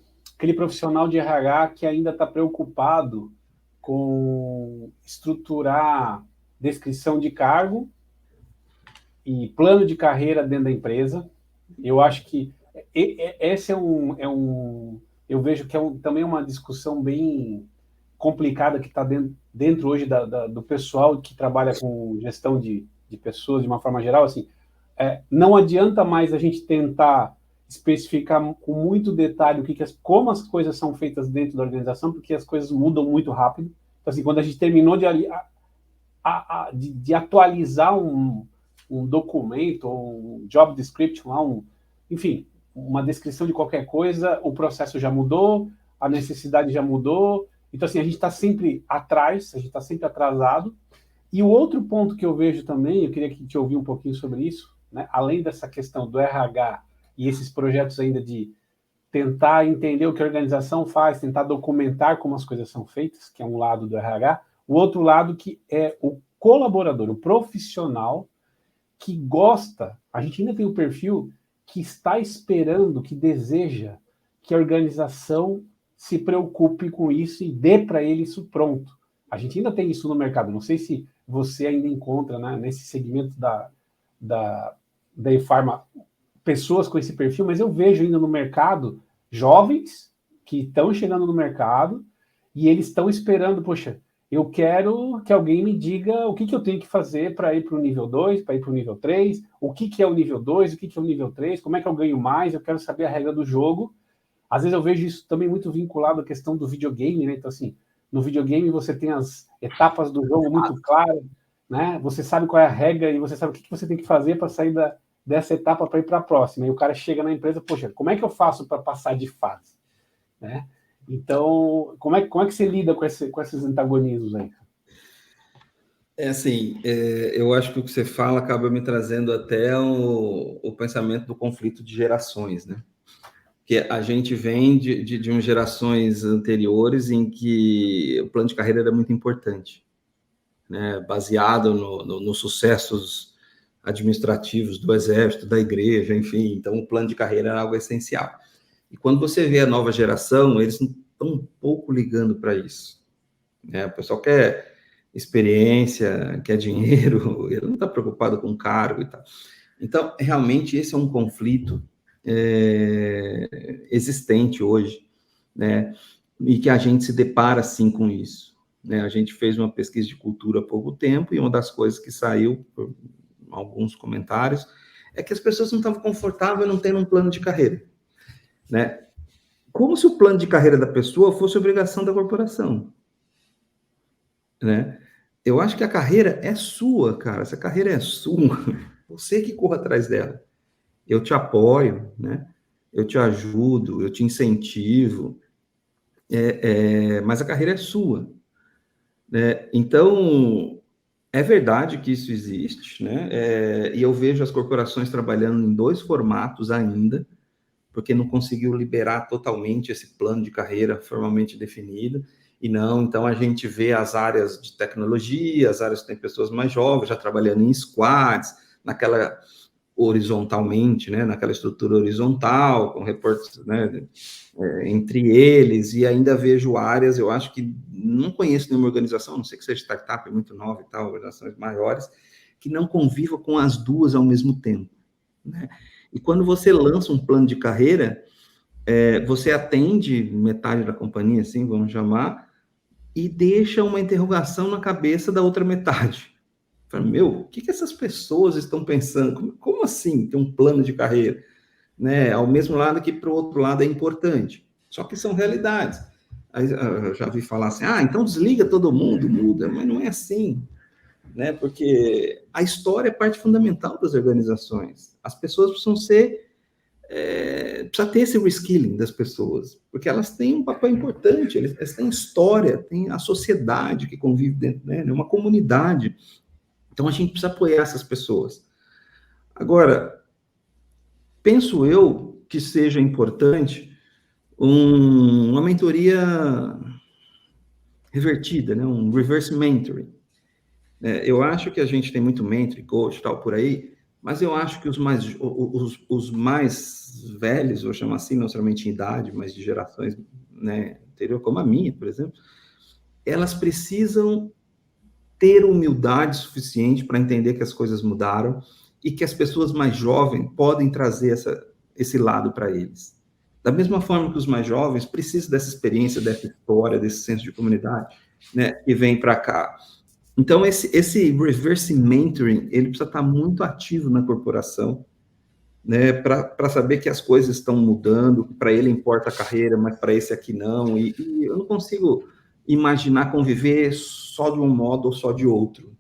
profissional de RH que ainda está preocupado com estruturar descrição de cargo e plano de carreira dentro da empresa. Eu acho que esse eu vejo que também uma discussão bem complicada que está dentro hoje do pessoal que trabalha com gestão de pessoas de uma forma geral. Assim, não adianta mais a gente tentar especificar com muito detalhe como as coisas são feitas dentro da organização, porque as coisas mudam muito rápido. Então, assim, quando a gente terminou de atualizar um documento, ou um job description, enfim, uma descrição de qualquer coisa, o processo já mudou, a necessidade já mudou. Então, assim, a gente está sempre atrás, a gente está sempre atrasado. E o outro ponto que eu vejo também, eu queria te ouvir um pouquinho sobre isso, né? Além dessa questão do RH e esses projetos ainda de tentar entender o que a organização faz, tentar documentar como as coisas são feitas, que é um lado do RH, o outro lado que é o colaborador, o profissional que gosta, a gente ainda tem o perfil que está esperando, que deseja que a organização se preocupe com isso e dê para ele isso pronto. A gente ainda tem isso no mercado. Não sei se você ainda encontra, né, nesse segmento da ePharma pessoas com esse perfil, mas eu vejo ainda no mercado jovens que estão chegando no mercado e eles estão esperando, poxa, eu quero que alguém me diga o que eu tenho que fazer para ir para o nível 2, para ir para o nível 3, o que é o nível 2, o que é o nível 3, como é que eu ganho mais, eu quero saber a regra do jogo. Às vezes eu vejo isso também muito vinculado à questão do videogame, né? Então, assim, no videogame você tem as etapas do jogo muito claras, né? Você sabe qual é a regra e você sabe o que você tem que fazer para sair dessa etapa para ir para a próxima. E o cara chega na empresa, poxa, como é que eu faço para passar de fase? Né? Então, como é que você lida com esses antagonismos aí? Assim, eu acho que o que você fala acaba me trazendo até o pensamento do conflito de gerações, né? que a gente vem de umas gerações anteriores em que o plano de carreira era muito importante, né? Baseado nos sucessos administrativos do exército, da igreja, enfim. Então, o plano de carreira era algo essencial. E quando você vê a nova geração, eles não estão um pouco ligando para isso, né? O pessoal quer experiência, quer dinheiro, ele não está preocupado com cargo e tal. Então, realmente, esse é um conflito existente hoje, né? E que a gente se depara, sim, com isso, né? A gente fez uma pesquisa de cultura há pouco tempo e uma das coisas que saiu, por alguns comentários, é que as pessoas não estavam confortáveis não tendo um plano de carreira, né? Como se o plano de carreira da pessoa fosse obrigação da corporação, né? Eu acho que a carreira é sua, cara. Essa carreira é sua. Você que corra atrás dela. Eu te apoio, né? Eu te ajudo, eu te incentivo, mas a carreira é sua, né? Então, é verdade que isso existe, né? E eu vejo as corporações trabalhando em 2 formatos ainda, porque não conseguiu liberar totalmente esse plano de carreira formalmente definido, e não, então a gente vê as áreas de tecnologia, as áreas que tem pessoas mais jovens já trabalhando em squads, naquela horizontalmente, né, naquela estrutura horizontal, com reportes, né, entre eles, e ainda vejo áreas, eu acho que não conheço nenhuma organização, não sei que seja startup, é muito nova e tal, organizações maiores, que não conviva com as duas ao mesmo tempo, né? E quando você lança um plano de carreira, você atende metade da companhia, assim, vamos chamar, e deixa uma interrogação na cabeça da outra metade. Fala, meu, o que essas pessoas estão pensando? Como assim ter um plano de carreira? Né? Ao mesmo lado que para o outro lado é importante. Só que são realidades. Aí, eu já vi falar assim, então desliga todo mundo, muda, mas não é assim, né? Porque a história é parte fundamental das organizações. As pessoas precisam precisa ter esse reskilling das pessoas, porque elas têm um papel importante, elas têm história, tem a sociedade que convive dentro, né? Uma comunidade. Então, a gente precisa apoiar essas pessoas. Agora, penso eu que seja importante uma mentoria revertida, né? Um reverse mentoring. Eu acho que a gente tem muito mentor, coach, tal, por aí, mas eu acho que os mais velhos, vou chamar assim, não somente em idade, mas de gerações, né, anterior, como a minha, por exemplo, elas precisam ter humildade suficiente para entender que as coisas mudaram e que as pessoas mais jovens podem trazer esse lado para eles. Da mesma forma que os mais jovens precisam dessa experiência, dessa história, desse senso de comunidade, né, que vem para cá. Então, esse reverse mentoring, ele precisa estar muito ativo na corporação, né, para saber que as coisas estão mudando, para ele importa a carreira, mas para esse aqui não, e eu não consigo imaginar conviver só de um modo ou só de outro,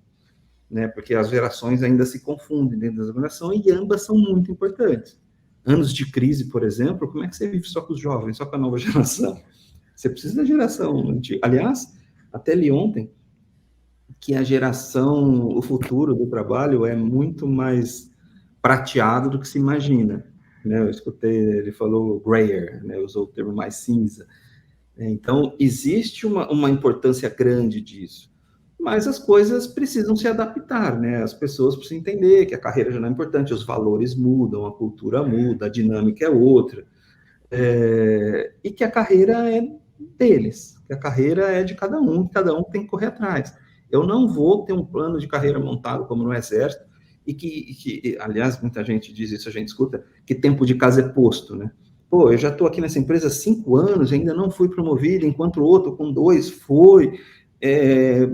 né, porque as gerações ainda se confundem dentro da organização e ambas são muito importantes. Anos de crise, por exemplo, como é que você vive só com os jovens, só com a nova geração? Você precisa da geração antiga. Aliás, até li ontem que a geração, o futuro do trabalho é muito mais prateado do que se imagina, né? Eu escutei, ele falou grayer, né? Usou o termo mais cinza. Então, existe uma importância grande disso, mas as coisas precisam se adaptar, né? As pessoas precisam entender que a carreira já não é importante, os valores mudam, a cultura muda, a dinâmica é outra, e que a carreira é deles, que a carreira é de cada um tem que correr atrás. Eu não vou ter um plano de carreira montado como no Exército, e que, aliás, muita gente diz isso, a gente escuta, que tempo de casa é posto, né? Pô, eu já estou aqui nessa empresa há 5 anos, ainda não fui promovido, enquanto o outro com 2 foi.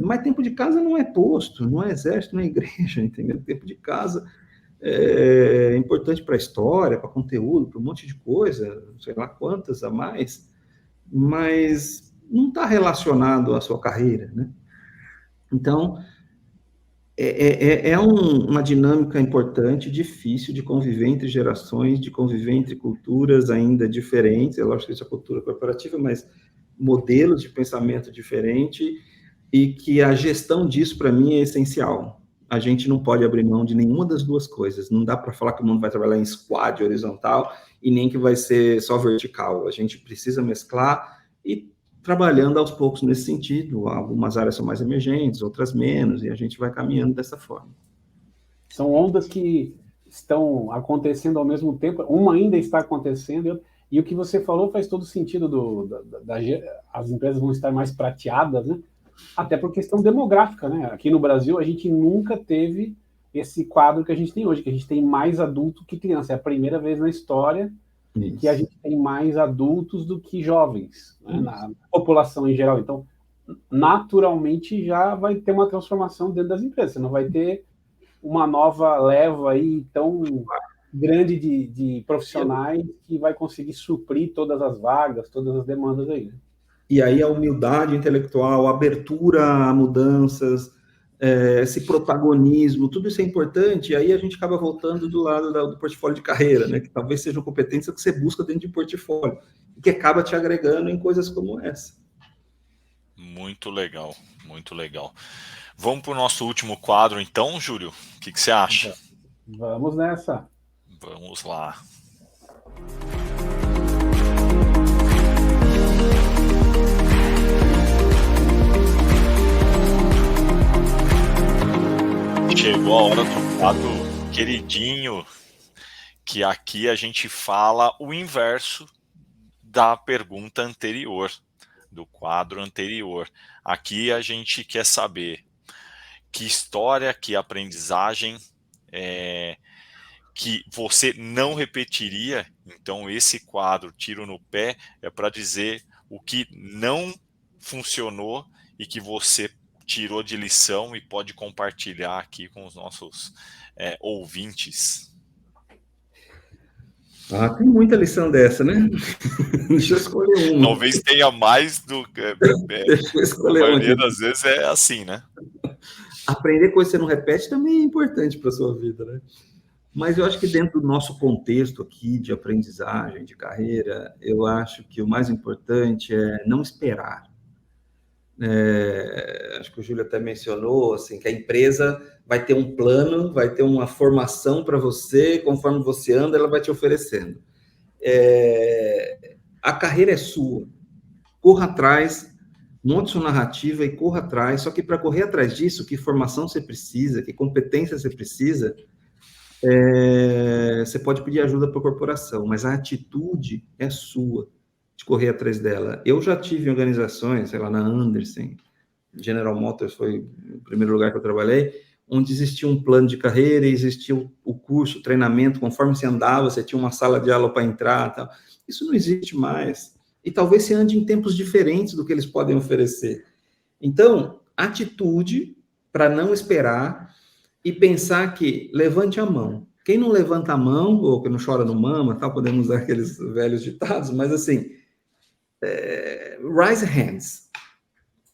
Mas tempo de casa não é posto, não é exército, não é igreja, entendeu? Tempo de casa é importante para a história, para conteúdo, para um monte de coisa, sei lá quantas a mais, mas não está relacionado à sua carreira, né? Então, uma dinâmica importante, difícil de conviver entre gerações, de conviver entre culturas ainda diferentes, é lógico que isso é cultura corporativa, mas modelos de pensamento diferente, e que a gestão disso, para mim, é essencial. a gente não pode abrir mão de nenhuma das duas coisas. Não dá para falar que o mundo vai trabalhar em squad horizontal e nem que vai ser só vertical. A gente precisa mesclar e trabalhando aos poucos nesse sentido. Algumas áreas são mais emergentes, outras menos, e a gente vai caminhando dessa forma. São ondas que estão acontecendo ao mesmo tempo, uma ainda está acontecendo, e o que você falou faz todo sentido, as empresas vão estar mais prateadas, né? Até por questão demográfica, né? Aqui no Brasil, a gente nunca teve esse quadro que a gente tem hoje, que a gente tem mais adulto que criança. É a primeira vez na história que a gente tem mais adultos do que jovens, né? Na população em geral. Então, naturalmente, já vai ter uma transformação dentro das empresas. Você não vai ter uma nova leva aí tão grande de profissionais que vai conseguir suprir todas as vagas, todas as demandas aí, né? E aí a humildade intelectual, a abertura a mudanças, esse protagonismo, tudo isso é importante, e aí a gente acaba voltando do lado do portfólio de carreira, né? Que talvez sejam competências que você busca dentro de portfólio, e que acaba te agregando em coisas como essa. Muito legal, muito legal. Vamos para o nosso último quadro, então, Júlio? O que você acha? Vamos nessa. Vamos lá. Chegou a hora do quadro queridinho, que aqui a gente fala o inverso da pergunta anterior, do quadro anterior. Aqui a gente quer saber que história, que aprendizagem que você não repetiria. Então esse quadro, Tiro no Pé, é para dizer o que não funcionou e que você tirou de lição e pode compartilhar aqui com os nossos ouvintes. Tem muita lição dessa, né? Deixa eu escolher uma. Talvez tenha mais do que... Deixa eu escolher a maioria uma. das vezes é assim, né? Aprender coisa que você não repete também é importante para a sua vida, né? Mas eu acho que dentro do nosso contexto aqui de aprendizagem, de carreira, eu acho que o mais importante é não esperar. Acho que o Júlio até mencionou assim, que a empresa vai ter um plano, vai ter uma formação para você, conforme você anda, ela vai te oferecendo. A carreira é sua. Corra atrás, monte sua narrativa e corra atrás. Só que para correr atrás disso, que formação você precisa, que competência você precisa, você pode pedir ajuda para a corporação, mas a atitude é sua, de correr atrás dela. Eu já tive organizações, sei lá, na Anderson, General Motors foi o primeiro lugar que eu trabalhei, onde existia um plano de carreira, existia o curso, o treinamento, conforme você andava, você tinha uma sala de aula para entrar, tal. Isso não existe mais. E talvez você ande em tempos diferentes do que eles podem oferecer. Então, atitude para não esperar e pensar que levante a mão. Quem não levanta a mão, ou que não chora no mama, tal, podemos usar aqueles velhos ditados, mas assim, raise hands.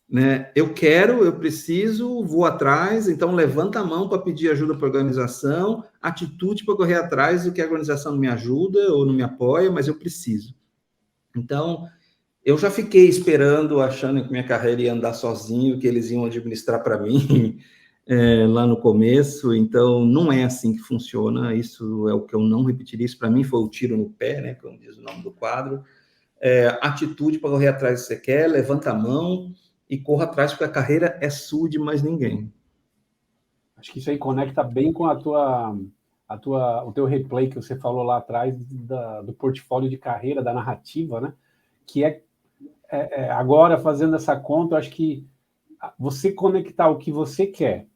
Né? Eu quero, eu preciso, vou atrás, então levanta a mão para pedir ajuda para a organização, atitude para correr atrás do que a organização não me ajuda ou não me apoia, mas eu preciso. Então, eu já fiquei esperando, achando que minha carreira ia andar sozinho, que eles iam administrar para mim lá no começo, então não é assim que funciona, isso é o que eu não repetiria, isso para mim foi o tiro no pé, né, como diz o nome do quadro, atitude para correr atrás do que você quer, levanta a mão e corra atrás, porque a carreira é sua de mais ninguém. Acho que isso aí conecta bem com o teu replay que você falou lá atrás do portfólio de carreira, da narrativa, né? Que agora, fazendo essa conta, eu acho que você conectar o que você quer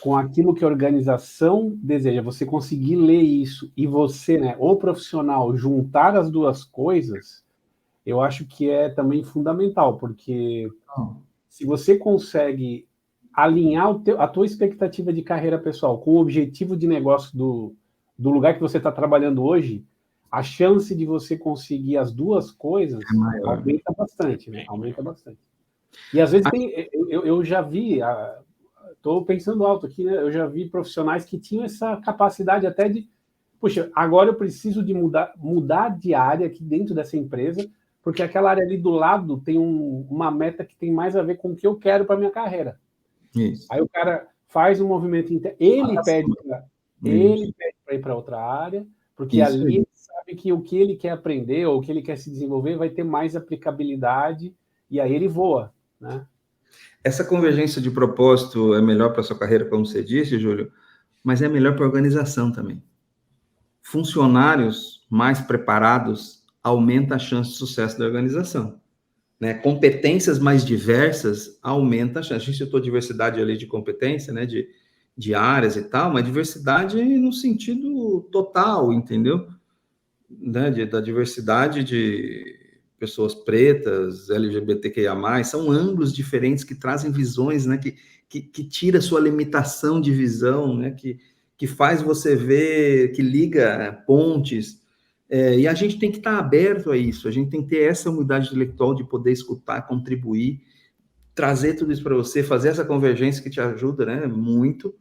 com aquilo que a organização deseja, você conseguir ler isso e você, né, o profissional, juntar as duas coisas, eu acho que é também fundamental, porque se você consegue alinhar a tua expectativa de carreira pessoal com o objetivo de negócio do lugar que você está trabalhando hoje, a chance de você conseguir as duas coisas aumenta bastante, né? Aumenta bastante. E às vezes eu já vi, estou pensando alto aqui, né? Eu já vi profissionais que tinham essa capacidade até de, puxa, agora eu preciso de mudar de área aqui dentro dessa empresa, porque aquela área ali do lado tem uma meta que tem mais a ver com o que eu quero para minha carreira. Isso. Aí o cara faz um movimento interno, ele pede para ir para outra área, porque Isso ali aí. ele sabe que o que ele quer aprender ou o que ele quer se desenvolver vai ter mais aplicabilidade, e aí ele voa, né? Essa convergência de propósito é melhor para a sua carreira, como você disse, Júlio, mas é melhor para a organização também. Funcionários mais preparados aumenta a chance de sucesso da organização. Né? Competências mais diversas aumenta a chance. A gente citou diversidade ali de competência, né? De áreas e tal, mas diversidade no sentido total, entendeu? Né? Da diversidade de pessoas pretas, LGBTQIA+, são ângulos diferentes que trazem visões, né? Que tira a sua limitação de visão, né? Que faz você ver, que liga pontes. E a gente tem que estar aberto a isso, a gente tem que ter essa humildade intelectual de poder escutar, contribuir, trazer tudo isso para você, fazer essa convergência que te ajuda, né, muito,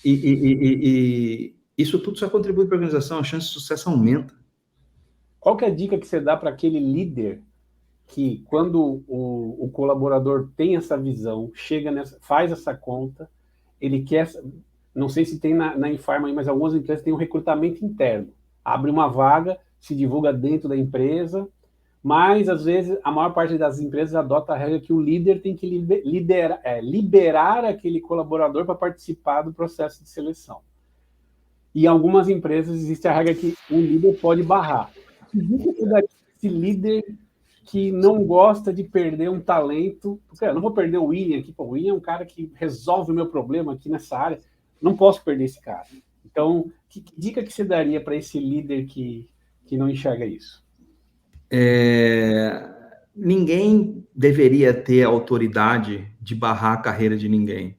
e isso tudo só contribui para a organização, a chance de sucesso aumenta. Qual que é a dica que você dá para aquele líder que, quando o colaborador tem essa visão, faz essa conta, ele quer, não sei se tem na Infarma aí, mas algumas empresas têm um recrutamento interno, abre uma vaga, se divulga dentro da empresa, mas, às vezes, a maior parte das empresas adota a regra que o líder tem que liberar aquele colaborador para participar do processo de seleção. E em algumas empresas existe a regra que o líder pode barrar. Esse líder que não gosta de perder um talento, porque eu não vou perder o William aqui, o William é um cara que resolve o meu problema aqui nessa área, não posso perder esse cara. Então, que dica que você daria para esse líder que não enxerga isso? Ninguém deveria ter autoridade de barrar a carreira de ninguém.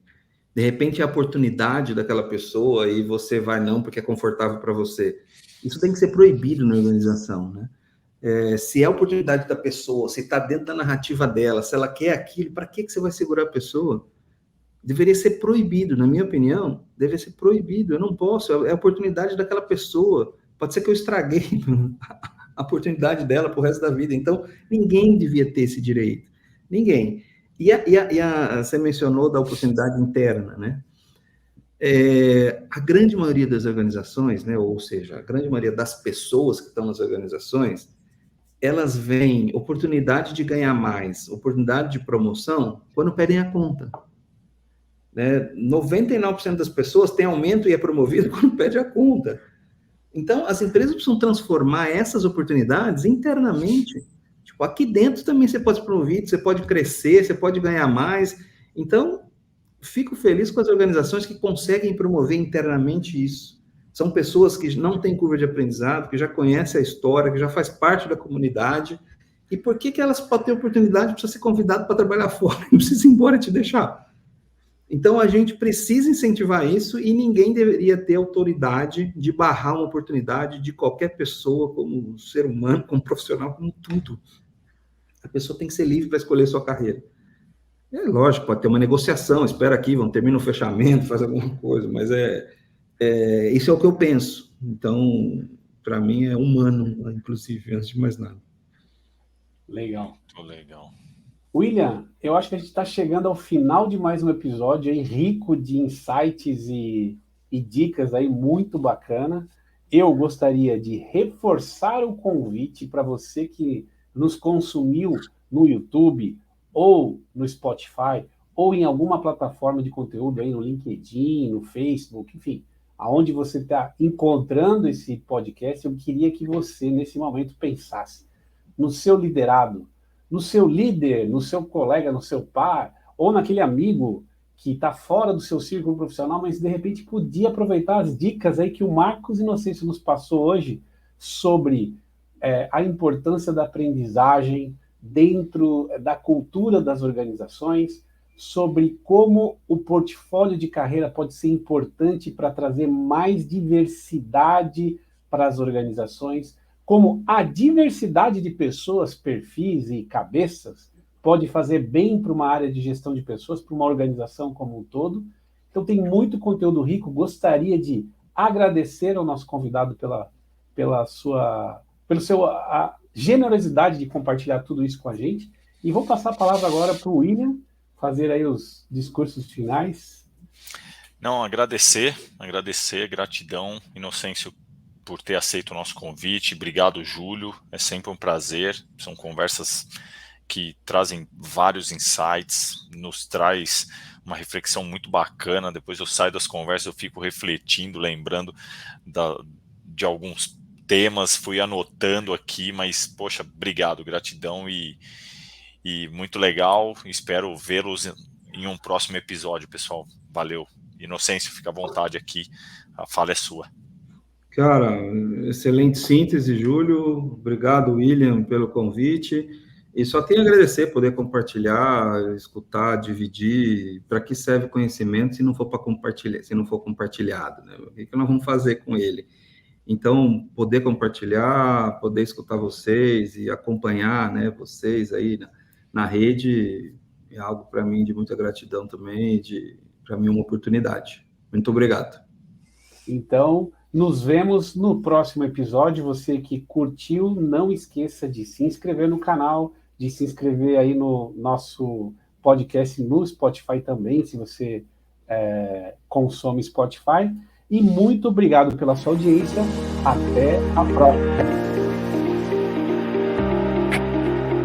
De repente, é a oportunidade daquela pessoa e você vai não porque é confortável para você. Isso tem que ser proibido na organização, né? Se é a oportunidade da pessoa, se está dentro da narrativa dela, se ela quer aquilo, para que você vai segurar a pessoa? Deveria ser proibido, na minha opinião, deveria ser proibido. Eu não posso, é a oportunidade daquela pessoa. Pode ser que eu estraguei a oportunidade dela para o resto da vida. Então, ninguém devia ter esse direito. Ninguém. Você mencionou da oportunidade interna, né? A grande maioria das organizações, né, ou seja, a grande maioria das pessoas que estão nas organizações, elas veem oportunidade de ganhar mais, oportunidade de promoção, quando pedem a conta. Né? 99% das pessoas têm aumento e é promovido quando pede a conta. Então, as empresas precisam transformar essas oportunidades internamente. Tipo, aqui dentro também você pode ser promovido, você pode crescer, você pode ganhar mais. Então, fico feliz com as organizações que conseguem promover internamente isso. São pessoas que não têm curva de aprendizado, que já conhecem a história, que já faz parte da comunidade. E por que elas, para ter oportunidade, precisam ser convidadas para trabalhar fora? Não precisa ir embora e te deixar. Então, a gente precisa incentivar isso e ninguém deveria ter autoridade de barrar uma oportunidade de qualquer pessoa, como ser humano, como profissional, como tudo. A pessoa tem que ser livre para escolher sua carreira. É lógico, pode ter uma negociação, espera aqui, vamos terminar o fechamento, faz alguma coisa, mas isso é o que eu penso. Então, para mim, é humano, inclusive, antes de mais nada. Legal. Muito legal. William, eu acho que a gente está chegando ao final de mais um episódio aí, rico de insights e dicas aí, muito bacana. Eu gostaria de reforçar o convite para você que nos consumiu no YouTube ou no Spotify ou em alguma plataforma de conteúdo aí no LinkedIn, no Facebook, enfim, aonde você está encontrando esse podcast. Eu queria que você, nesse momento, pensasse no seu liderado, no seu líder, no seu colega, no seu par, ou naquele amigo que está fora do seu círculo profissional, mas de repente podia aproveitar as dicas aí que o Marcos Inocêncio nos passou hoje sobre a importância da aprendizagem dentro da cultura das organizações, sobre como o portfólio de carreira pode ser importante para trazer mais diversidade para as organizações, como a diversidade de pessoas, perfis e cabeças pode fazer bem para uma área de gestão de pessoas, para uma organização como um todo. Então, tem muito conteúdo rico. Gostaria de agradecer ao nosso convidado pela sua generosidade de compartilhar tudo isso com a gente. E vou passar a palavra agora para o William, fazer aí os discursos finais. Não, agradecer, gratidão, Inocêncio, por ter aceito o nosso convite. Obrigado, Júlio. É sempre um prazer. São conversas que trazem vários insights, nos traz uma reflexão muito bacana. Depois eu saio das conversas, eu fico refletindo, lembrando de alguns temas, fui anotando aqui, mas, poxa, obrigado, gratidão e muito legal. Espero vê-los em um próximo episódio, pessoal. Valeu. Inocêncio, fica à vontade aqui, a fala é sua. Cara, excelente síntese, Júlio. Obrigado, William, pelo convite. E só tenho a agradecer poder compartilhar, escutar, dividir. Para que serve conhecimento se não for para compartilhar, se não for compartilhado, né? O que nós vamos fazer com ele? Então, poder compartilhar, poder escutar vocês e acompanhar, né, vocês aí na rede é algo para mim de muita gratidão também, para mim uma oportunidade. Muito obrigado. Então, nos vemos no próximo episódio. Você que curtiu, não esqueça de se inscrever no canal, de se inscrever aí no nosso podcast no Spotify também, se você consome Spotify. E muito obrigado pela sua audiência. Até a próxima.